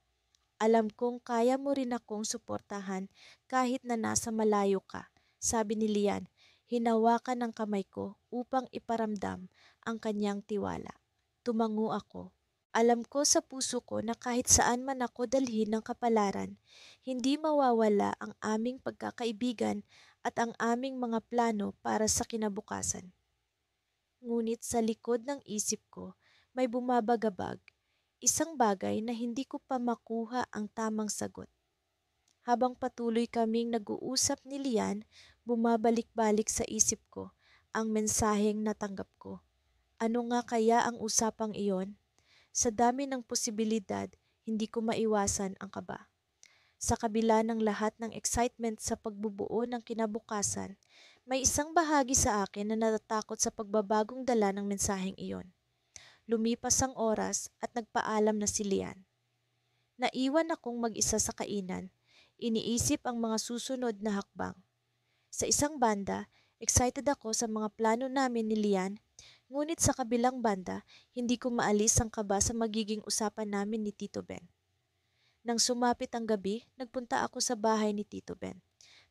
Alam kong kaya mo rin akong suportahan kahit na nasa malayo ka, sabi ni Lian. Hinawakan ng kamay ko upang iparamdam ang kanyang tiwala. Tumango ako. Alam ko sa puso ko na kahit saan man ako dalhin ng kapalaran, hindi mawawala ang aming pagkakaibigan at ang aming mga plano para sa kinabukasan. Ngunit sa likod ng isip ko, may bumabagabag. Isang bagay na hindi ko pa makuha ang tamang sagot. Habang patuloy kaming nag-uusap ni Lian, bumabalik-balik sa isip ko ang mensaheng natanggap ko. Ano nga kaya ang usapang iyon? Sa dami ng posibilidad, hindi ko maiwasan ang kaba. Sa kabila ng lahat ng excitement sa pagbubuo ng kinabukasan, may isang bahagi sa akin na natatakot sa pagbabagong dala ng mensaheng iyon. Lumipas ang oras at nagpaalam na si Lian. Naiwan akong mag-isa sa kainan, iniisip ang mga susunod na hakbang. Sa isang banda, excited ako sa mga plano namin ni Lian, ngunit sa kabilang banda, hindi ko maalis ang kaba sa magiging usapan namin ni Tito Ben. Nang sumapit ang gabi, nagpunta ako sa bahay ni Tito Ben.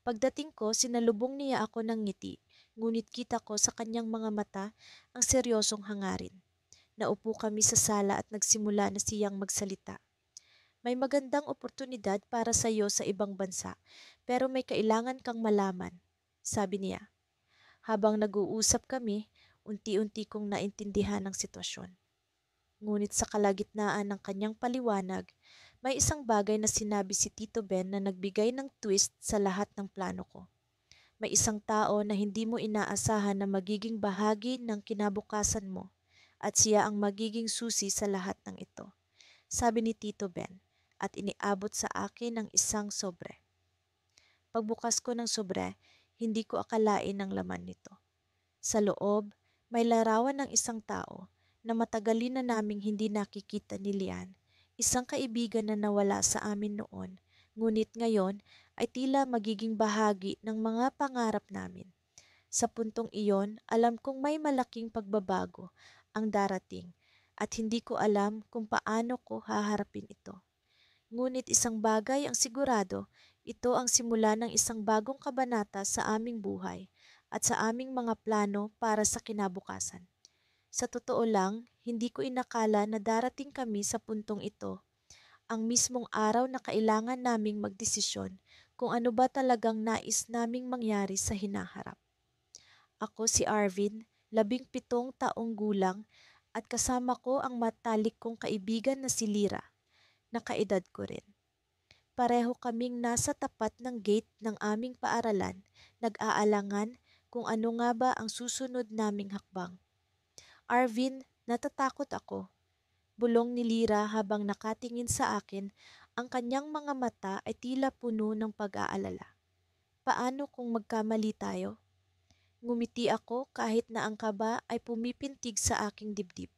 Pagdating ko, sinalubong niya ako ng ngiti, ngunit kita ko sa kanyang mga mata ang seryosong hangarin. Naupo kami sa sala at nagsimula na siyang magsalita. May magandang oportunidad para sa iyo sa ibang bansa, pero may kailangan kang malaman, sabi niya. Habang nag-uusap kami, unti-unti kong naintindihan ang sitwasyon. Ngunit sa kalagitnaan ng kanyang paliwanag, may isang bagay na sinabi si Tito Ben na nagbigay ng twist sa lahat ng plano ko. May isang tao na hindi mo inaasahan na magiging bahagi ng kinabukasan mo at siya ang magiging susi sa lahat ng ito, sabi ni Tito Ben at iniabot sa akin ang isang sobre. Pagbukas ko ng sobre, hindi ko akalain ang laman nito. Sa loob, may larawan ng isang tao na matagalin na naming hindi nakikita ni Lian, isang kaibigan na nawala sa amin noon, ngunit ngayon ay tila magiging bahagi ng mga pangarap namin. Sa puntong iyon, alam kong may malaking pagbabago ang darating at hindi ko alam kung paano ko haharapin ito. Ngunit isang bagay ang sigurado, ito ang simula ng isang bagong kabanata sa aming buhay at sa aming mga plano para sa kinabukasan. Sa totoo lang, hindi ko inakala na darating kami sa puntong ito, ang mismong araw na kailangan naming magdesisyon kung ano ba talagang nais naming mangyari sa hinaharap. Ako si Arvin, 17 taong gulang at kasama ko ang matalik kong kaibigan na si Lira, na kaedad ko rin. Pareho kaming nasa tapat ng gate ng aming paaralan, nag-aalangan kung ano nga ba ang susunod naming hakbang. Arvin, natatakot ako. Bulong ni Lira habang nakatingin sa akin Ang kanyang mga mata ay tila puno ng pag-aalala. Paano kung magkamali tayo? Ngumiti ako kahit na ang kaba ay pumipintig sa aking dibdib.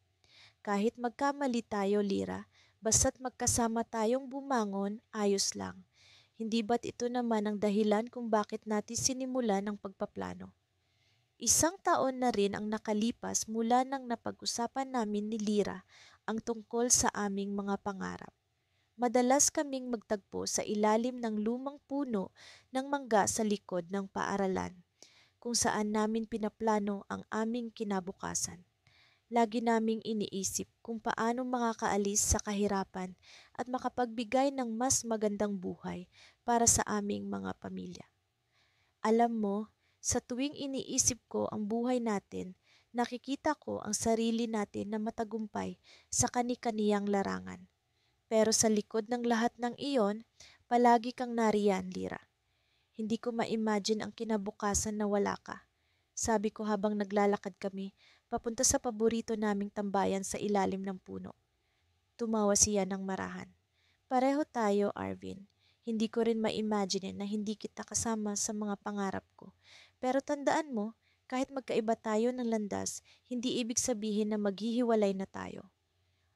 Kahit magkamali tayo, Lira, basta't magkasama tayong bumangon, ayos lang. Hindi ba't ito naman ang dahilan kung bakit natin sinimulan ang pagpaplano? Isang taon na rin ang nakalipas mula nang napag-usapan namin ni Lira ang tungkol sa aming mga pangarap. Madalas kaming magtagpo sa ilalim ng lumang puno ng mangga sa likod ng paaralan, kung saan namin pinaplano ang aming kinabukasan. Lagi naming iniisip kung paano makakaalis sa kahirapan at makapagbigay ng mas magandang buhay para sa aming mga pamilya. Alam mo, sa tuwing iniisip ko ang buhay natin, nakikita ko ang sarili natin na matagumpay sa kani-kaniyang larangan. Pero sa likod ng lahat ng iyon, palagi kang nariyan, Lira. Hindi ko ma-imagine ang kinabukasan na wala ka. Sabi ko habang naglalakad kami papunta sa paborito naming tambayan sa ilalim ng puno. Tumawa siya ng marahan. Pareho tayo, Arvin. Hindi ko rin ma-imagine na hindi kita kasama sa mga pangarap ko. Pero tandaan mo, kahit magkaiba tayo ng landas, hindi ibig sabihin na maghihiwalay na tayo.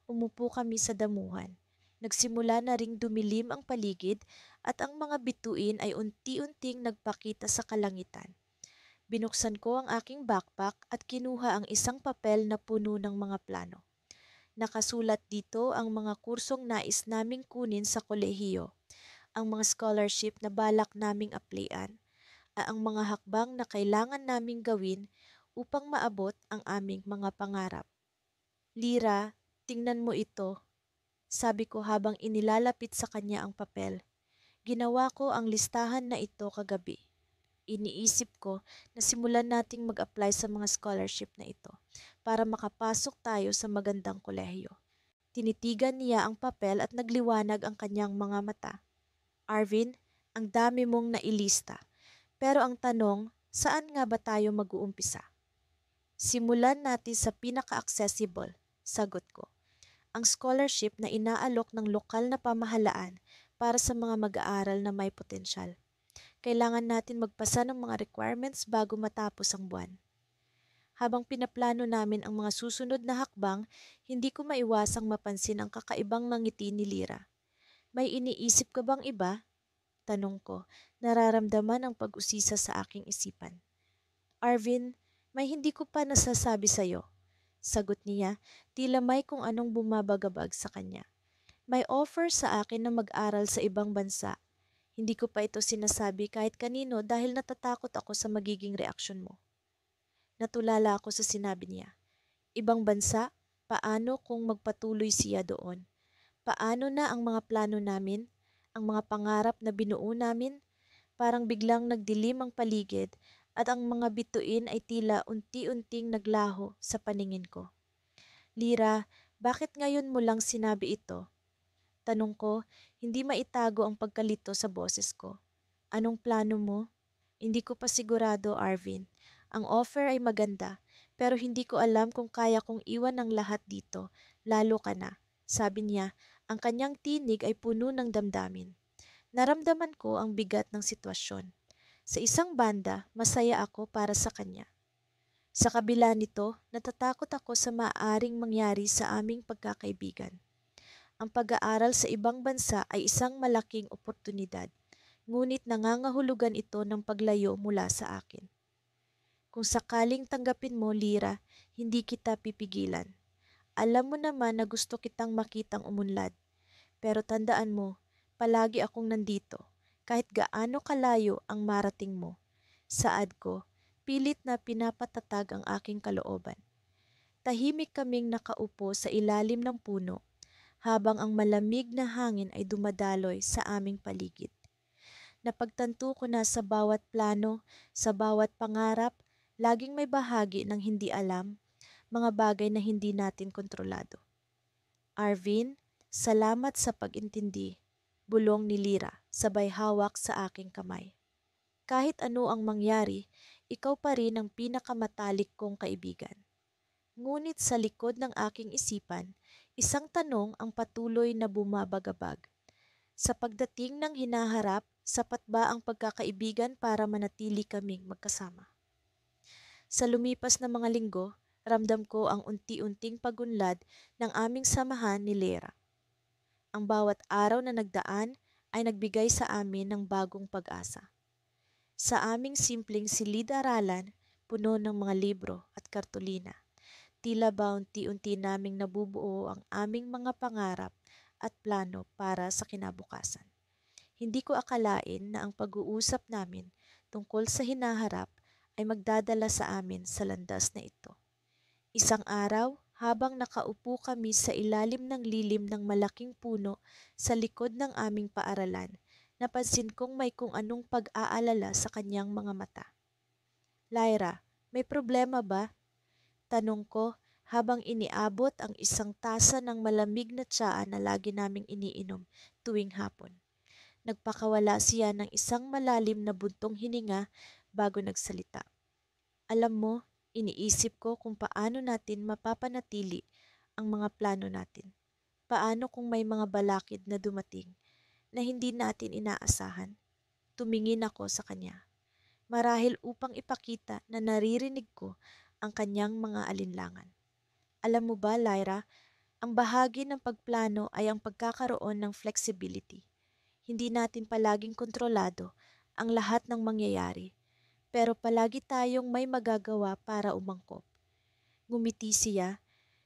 Umupo kami sa damuhan. Nagsimula na ring dumilim ang paligid at ang mga bituin ay unti-unting nagpakita sa kalangitan. Binuksan ko ang aking backpack at kinuha ang isang papel na puno ng mga plano. Nakasulat dito ang mga kursong nais naming kunin sa kolehiyo, ang mga scholarship na balak naming applyan, at ang mga hakbang na kailangan naming gawin upang maabot ang aming mga pangarap. Lira, tingnan mo ito, sabi ko habang inilalapit sa kanya ang papel. Ginawa ko ang listahan na ito kagabi. Iniisip ko na simulan nating mag-apply sa mga scholarship na ito para makapasok tayo sa magandang kolehiyo. Tinitigan niya ang papel at nagliwanag ang kanyang mga mata. Arvin, ang dami mong nailista. Pero ang tanong, saan nga ba tayo mag-uumpisa? Simulan natin sa pinaka-accessible, sagot ko. Ang scholarship na inaalok ng lokal na pamahalaan para sa mga mag-aaral na may potensyal. Kailangan natin magpasa ng mga requirements bago matapos ang buwan. Habang pinaplano namin ang mga susunod na hakbang, hindi ko maiwasang mapansin ang kakaibang ngiti ni Lira. May iniisip ka bang iba? Tanong ko, nararamdaman ang pag-usisa sa aking isipan. Arvin, may hindi ko pa nasasabi sa'yo. Sagot niya, tila may kung anong bumabagabag sa kanya. May offer sa akin na mag-aral sa ibang bansa. Hindi ko pa ito sinasabi kahit kanino dahil natatakot ako sa magiging reaksyon mo. Natulala ako sa sinabi niya. Ibang bansa? Paano kung magpatuloy siya doon? Paano na ang mga plano namin? Ang mga pangarap na binuo namin? Parang biglang nagdilim ang paligid at ang mga bituin ay tila unti-unting naglaho sa paningin ko. Lira, bakit ngayon mo lang sinabi ito? Tanong ko, hindi maitago ang pagkalito sa boses ko. Anong plano mo? Hindi ko pa sigurado, Arvin. Ang offer ay maganda, pero hindi ko alam kung kaya kong iwan ang lahat dito, lalo ka na. Sabi niya, ang kanyang tinig ay puno ng damdamin. Naramdaman ko ang bigat ng sitwasyon. Sa isang banda, masaya ako para sa kanya. Sa kabila nito, natatakot ako sa maaaring mangyari sa aming pagkakaibigan. Ang pag-aaral sa ibang bansa ay isang malaking oportunidad, ngunit nangangahulugan ito ng paglayo mula sa akin. Kung sakaling tanggapin mo, Lira, hindi kita pipigilan. Alam mo naman na gusto kitang makitang umunlad. Pero tandaan mo, palagi akong nandito, kahit gaano kalayo ang marating mo. Saad ko, pilit na pinapatatag ang aking kalooban. Tahimik kaming nakaupo sa ilalim ng puno, habang ang malamig na hangin ay dumadaloy sa aming paligid. Napagtanto ko na sa bawat plano, sa bawat pangarap, laging may bahagi ng hindi alam, mga bagay na hindi natin kontrolado. Arvin, salamat sa pag-intindi, bulong ni Lira, sabay hawak sa aking kamay. Kahit ano ang mangyari, ikaw pa rin ang pinakamatalik kong kaibigan. Ngunit sa likod ng aking isipan, isang tanong ang patuloy na bumabagabag. Sa pagdating ng hinaharap, sapat ba ang pagkakaibigan para manatili kaming magkasama? Sa lumipas na mga linggo, ramdam ko ang unti-unting pagunlad ng aming samahan ni Lera. Ang bawat araw na nagdaan ay nagbigay sa amin ng bagong pag-asa. Sa aming simpleng silid-aralan, puno ng mga libro at kartulina, tila ba unti-unti naming nabubuo ang aming mga pangarap at plano para sa kinabukasan. Hindi ko akalain na ang pag-uusap namin tungkol sa hinaharap ay magdadala sa amin sa landas na ito. Isang araw, habang nakaupo kami sa ilalim ng lilim ng malaking puno sa likod ng aming paaralan, napansin kong may kung anong pag-aalala sa kanyang mga mata. Lyra, may problema ba? Tanong ko habang iniabot ang isang tasa ng malamig na tsaa na lagi naming iniinom tuwing hapon. Nagpakawala siya ng isang malalim na buntong hininga bago nagsalita. Alam mo, iniisip ko kung paano natin mapapanatili ang mga plano natin. Paano kung may mga balakid na dumating na hindi natin inaasahan? Tumingin ako sa kanya. Marahil upang ipakita na naririnig ko ang kanyang mga alinlangan. Alam mo ba, Lyra, ang bahagi ng pagplano ay ang pagkakaroon ng flexibility. Hindi natin palaging kontrolado ang lahat ng mangyayari, pero palagi tayong may magagawa para umangkop. Ngumiti siya,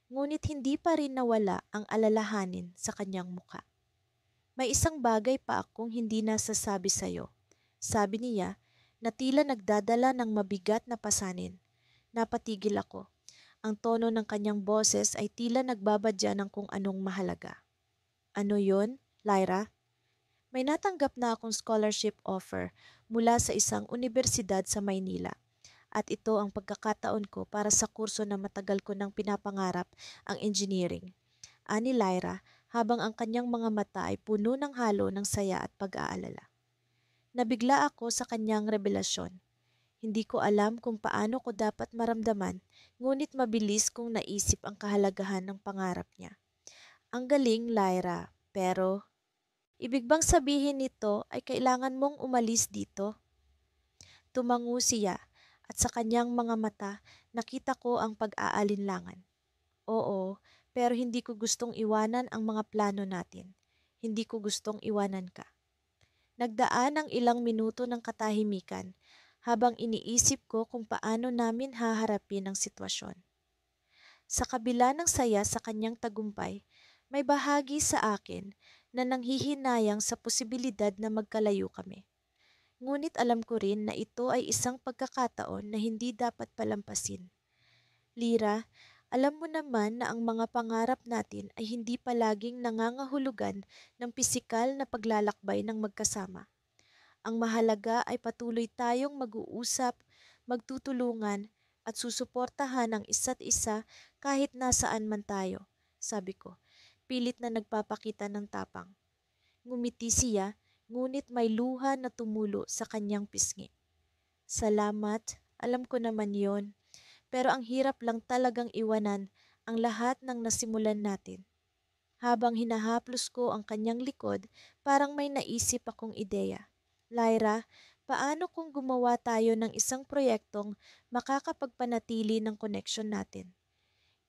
ngunit hindi pa rin nawala ang alalahanin sa kanyang muka. May isang bagay pa akong hindi nasasabi sa'yo. Sabi niya na tila nagdadala ng mabigat na pasanin. Napatigil ako. Ang tono ng kanyang boses ay tila nagbabadya ng kung anong mahalaga. Ano yon, Lyra? May natanggap na akong scholarship offer mula sa isang universidad sa Maynila. At ito ang pagkakataon ko para sa kurso na matagal ko nang pinapangarap, ang engineering. Ani Lyra, habang ang kanyang mga mata ay puno ng halo ng saya at pag-aalala. Nabigla ako sa kanyang revelasyon. Hindi ko alam kung paano ko dapat maramdaman, ngunit mabilis kong naisip ang kahalagahan ng pangarap niya. Ang galing, Lyra, pero ibig bang sabihin nito ay kailangan mong umalis dito? Tumango siya at sa kanyang mga mata nakita ko ang pag-aalinlangan. Oo, pero hindi ko gustong iwanan ang mga plano natin. Hindi ko gustong iwanan ka. Nagdaan ang ilang minuto ng katahimikan habang iniisip ko kung paano namin haharapin ang sitwasyon. Sa kabila ng saya sa kanyang tagumpay, may bahagi sa akin na nanghihinayang sa posibilidad na magkalayo kami. Ngunit alam ko rin na ito ay isang pagkakataon na hindi dapat palampasin. Lira, alam mo naman na ang mga pangarap natin ay hindi palaging nangangahulugan ng pisikal na paglalakbay ng magkasama. Ang mahalaga ay patuloy tayong mag-uusap, magtutulungan at susuportahan ang isa't isa kahit nasaan man tayo, sabi ko, pilit na nagpapakita ng tapang. Ngumiti siya, ngunit may luha na tumulo sa kanyang pisngi. Salamat, alam ko naman yon. Pero ang hirap lang talagang iwanan ang lahat ng nasimulan natin. Habang hinahaplos ko ang kanyang likod, parang may naisip akong ideya. Lyra, paano kung gumawa tayo ng isang proyektong makakapagpanatili ng connection natin?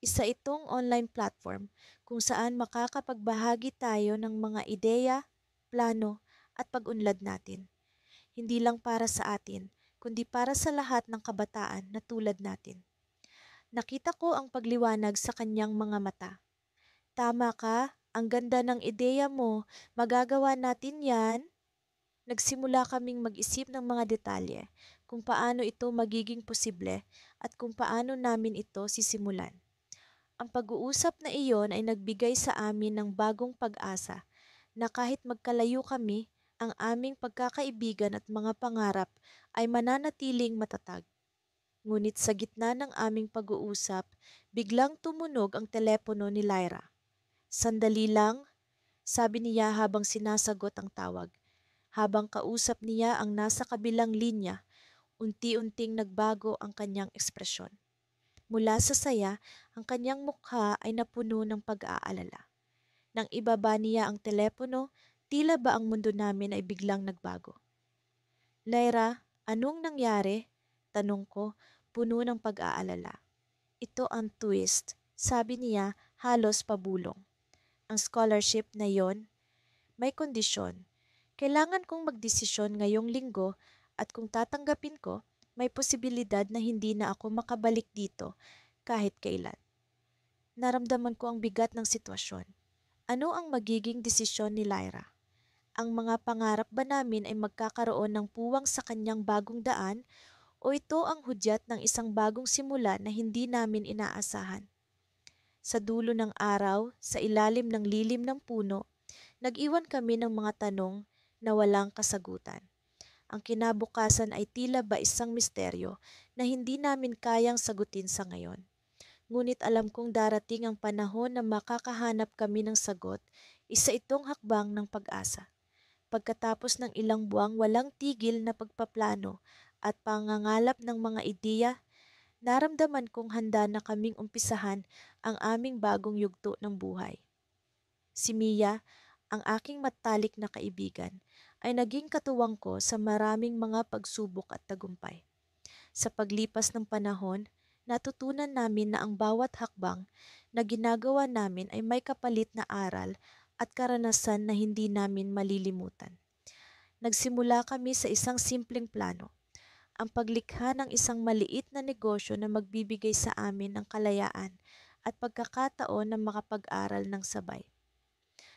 Isa itong online platform kung saan makakapagbahagi tayo ng mga ideya, plano at pag-unlad natin. Hindi lang para sa atin, kundi para sa lahat ng kabataan na tulad natin. Nakita ko ang pagliwanag sa kanyang mga mata. Tama ka, ang ganda ng ideya mo, magagawa natin yan. Nagsimula kaming mag-isip ng mga detalye kung paano ito magiging posible at kung paano namin ito sisimulan. Ang pag-uusap na iyon ay nagbigay sa amin ng bagong pag-asa na kahit magkalayo kami, ang aming pagkakaibigan at mga pangarap ay mananatiling matatag. Ngunit sa gitna ng aming pag-uusap, biglang tumunog ang telepono ni Lyra. Sandali lang, sabi niya habang sinasagot ang tawag. Habang kausap niya ang nasa kabilang linya, unti-unting nagbago ang kanyang ekspresyon. Mula sa saya, ang kanyang mukha ay napuno ng pag-aalala. Nang ibaba niya ang telepono, tila ba ang mundo namin ay biglang nagbago. Lyra, anong nangyari? Tanong ko, puno ng pag-aalala. Ito ang twist, sabi niya halos pabulong. Ang scholarship na yon, may kondisyon. Kailangan kong magdesisyon ngayong linggo at kung tatanggapin ko, may posibilidad na hindi na ako makabalik dito kahit kailan. Naramdaman ko ang bigat ng sitwasyon. Ano ang magiging desisyon ni Lyra? Ang mga pangarap ba namin ay magkakaroon ng puwang sa kanyang bagong daan o ito ang hudyat ng isang bagong simula na hindi namin inaasahan? Sa dulo ng araw, sa ilalim ng lilim ng puno, nag-iwan kami ng mga tanong na walang kasagutan. Ang kinabukasan ay tila ba isang misteryo na hindi namin kayang sagutin sa ngayon. Ngunit alam kong darating ang panahon na makakahanap kami ng sagot, isa itong hakbang ng pag-asa. Pagkatapos ng ilang buwang walang tigil na pagpaplano at pangangalap ng mga ideya, naramdaman kong handa na kaming umpisahan ang aming bagong yugto ng buhay. Si Mia, ang aking matalik na kaibigan, ay naging katuwang ko sa maraming mga pagsubok at tagumpay. Sa paglipas ng panahon, natutunan namin na ang bawat hakbang na ginagawa namin ay may kapalit na aral at karanasan na hindi namin malilimutan. Nagsimula kami sa isang simpleng plano, ang paglikha ng isang maliit na negosyo na magbibigay sa amin ng kalayaan at pagkakataon na makapag-aral ng sabay.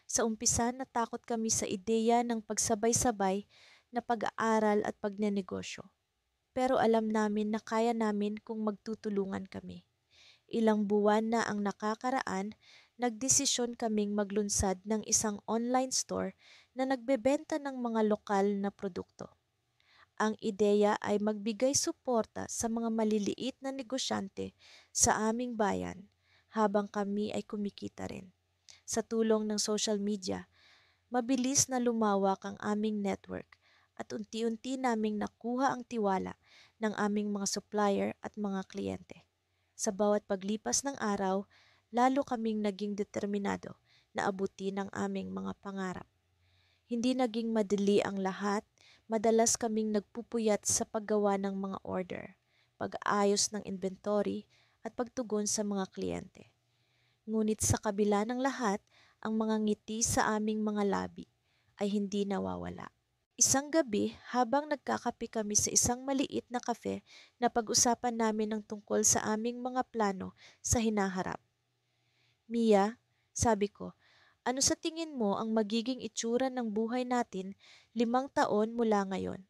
Sa umpisa, natakot kami sa ideya ng pagsabay-sabay na pag-aaral at pagnenegosyo. Pero alam namin na kaya namin kung magtutulungan kami. Ilang buwan na ang nakakaraan, nagdesisyon kaming maglunsad ng isang online store na nagbebenta ng mga lokal na produkto. Ang ideya ay magbigay suporta sa mga maliliit na negosyante sa aming bayan habang kami ay kumikita rin. Sa tulong ng social media, mabilis na lumawak ang aming network at unti-unti naming nakuha ang tiwala ng aming mga supplier at mga kliyente. Sa bawat paglipas ng araw, lalo kaming naging determinado na abutin ang aming mga pangarap. Hindi naging madali ang lahat, madalas kaming nagpupuyat sa paggawa ng mga order, pag-aayos ng inventory at pagtugon sa mga kliyente. Ngunit sa kabila ng lahat, ang mga ngiti sa aming mga labi ay hindi nawawala. Isang gabi, habang nagkakape kami sa isang maliit na kafe, napag-usapan namin ang tungkol sa aming mga plano sa hinaharap. Mia, sabi ko, ano sa tingin mo ang magiging itsura ng buhay natin 5 taon mula ngayon?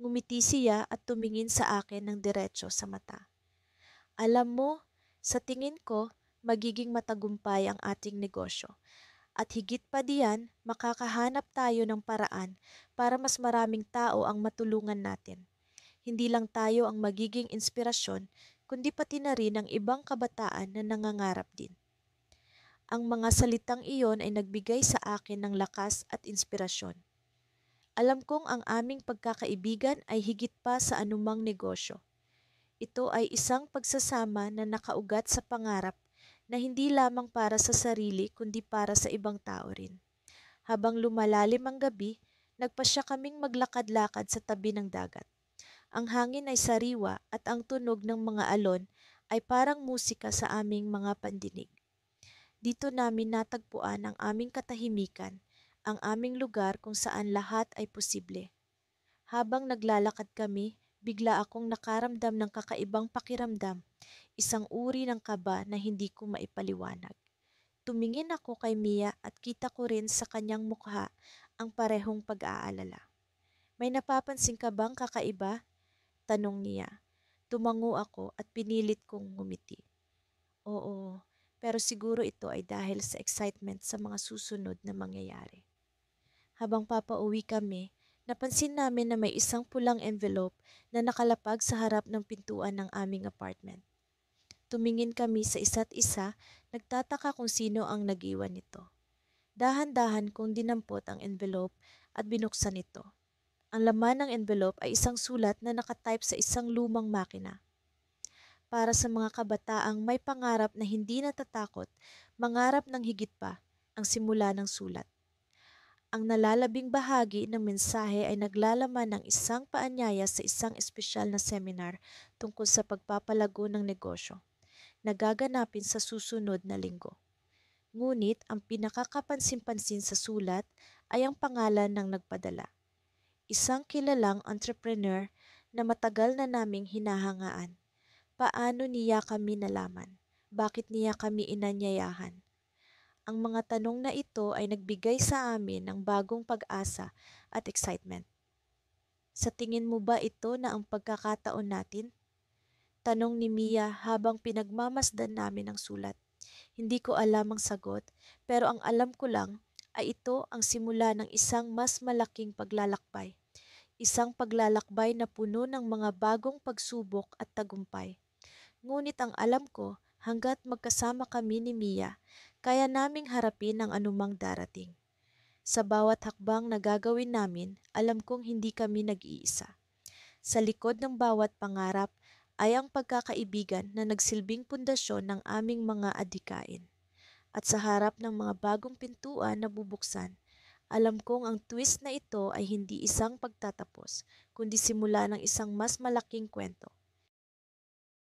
Ngumiti siya at tumingin sa akin ng diretso sa mata. Alam mo, sa tingin ko, magiging matagumpay ang ating negosyo. At higit pa diyan, makakahanap tayo ng paraan para mas maraming tao ang matulungan natin. Hindi lang tayo ang magiging inspirasyon, kundi pati na rin ang ibang kabataan na nangangarap din. Ang mga salitang iyon ay nagbigay sa akin ng lakas at inspirasyon. Alam kong ang aming pagkakaibigan ay higit pa sa anumang negosyo. Ito ay isang pagsasama na nakaugat sa pangarap na hindi lamang para sa sarili kundi para sa ibang tao rin. Habang lumalalim ang gabi, nagpasya kaming maglakad-lakad sa tabi ng dagat. Ang hangin ay sariwa at ang tunog ng mga alon ay parang musika sa aming mga pandinig. Dito namin natagpuan ang aming katahimikan, ang aming lugar kung saan lahat ay posible. Habang naglalakad kami, bigla akong nakaramdam ng kakaibang pakiramdam, isang uri ng kaba na hindi ko maipaliwanag. Tumingin ako kay Mia at kita ko rin sa kanyang mukha ang parehong pag-aalala. May napapansin ka bang kakaiba? Tanong niya. Tumango ako at pinilit kong ngumiti. Oo, pero siguro ito ay dahil sa excitement sa mga susunod na mangyayari. Habang papauwi kami, napansin namin na may isang pulang envelope na nakalapag sa harap ng pintuan ng aming apartment. Tumingin kami sa isa't isa, nagtataka kung sino ang nag-iwan nito. Dahan-dahan kong dinampot ang envelope at binuksan ito. Ang laman ng envelope ay isang sulat na nakatype sa isang lumang makina. Para sa mga kabataang may pangarap na hindi natatakot, mangarap ng higit pa ang simula ng sulat. Ang nalalabing bahagi ng mensahe ay naglalaman ng isang paanyaya sa isang espesyal na seminar tungkol sa pagpapalago ng negosyo na gaganapin sa susunod na linggo. Ngunit ang pinakakapansin-pansin sa sulat ay ang pangalan ng nagpadala. Isang kilalang entrepreneur na matagal na naming hinahangaan. Paano niya kami nalaman? Bakit niya kami inanyayahan? Ang mga tanong na ito ay nagbigay sa amin ng bagong pag-asa at excitement. Sa tingin mo ba ito na ang pagkakataon natin? Tanong ni Mia habang pinagmamasdan namin ang sulat. Hindi ko alam ang sagot, pero ang alam ko lang ay ito ang simula ng isang mas malaking paglalakbay. Isang paglalakbay na puno ng mga bagong pagsubok at tagumpay. Ngunit ang alam ko, hanggat magkasama kami ni Mia, kaya naming harapin ang anumang darating. Sa bawat hakbang na gagawin namin, alam kong hindi kami nag-iisa. Sa likod ng bawat pangarap ay ang pagkakaibigan na nagsilbing pundasyon ng aming mga adhikain. At sa harap ng mga bagong pintuan na bubuksan, alam kong ang twist na ito ay hindi isang pagtatapos, kundi simula ng isang mas malaking kwento.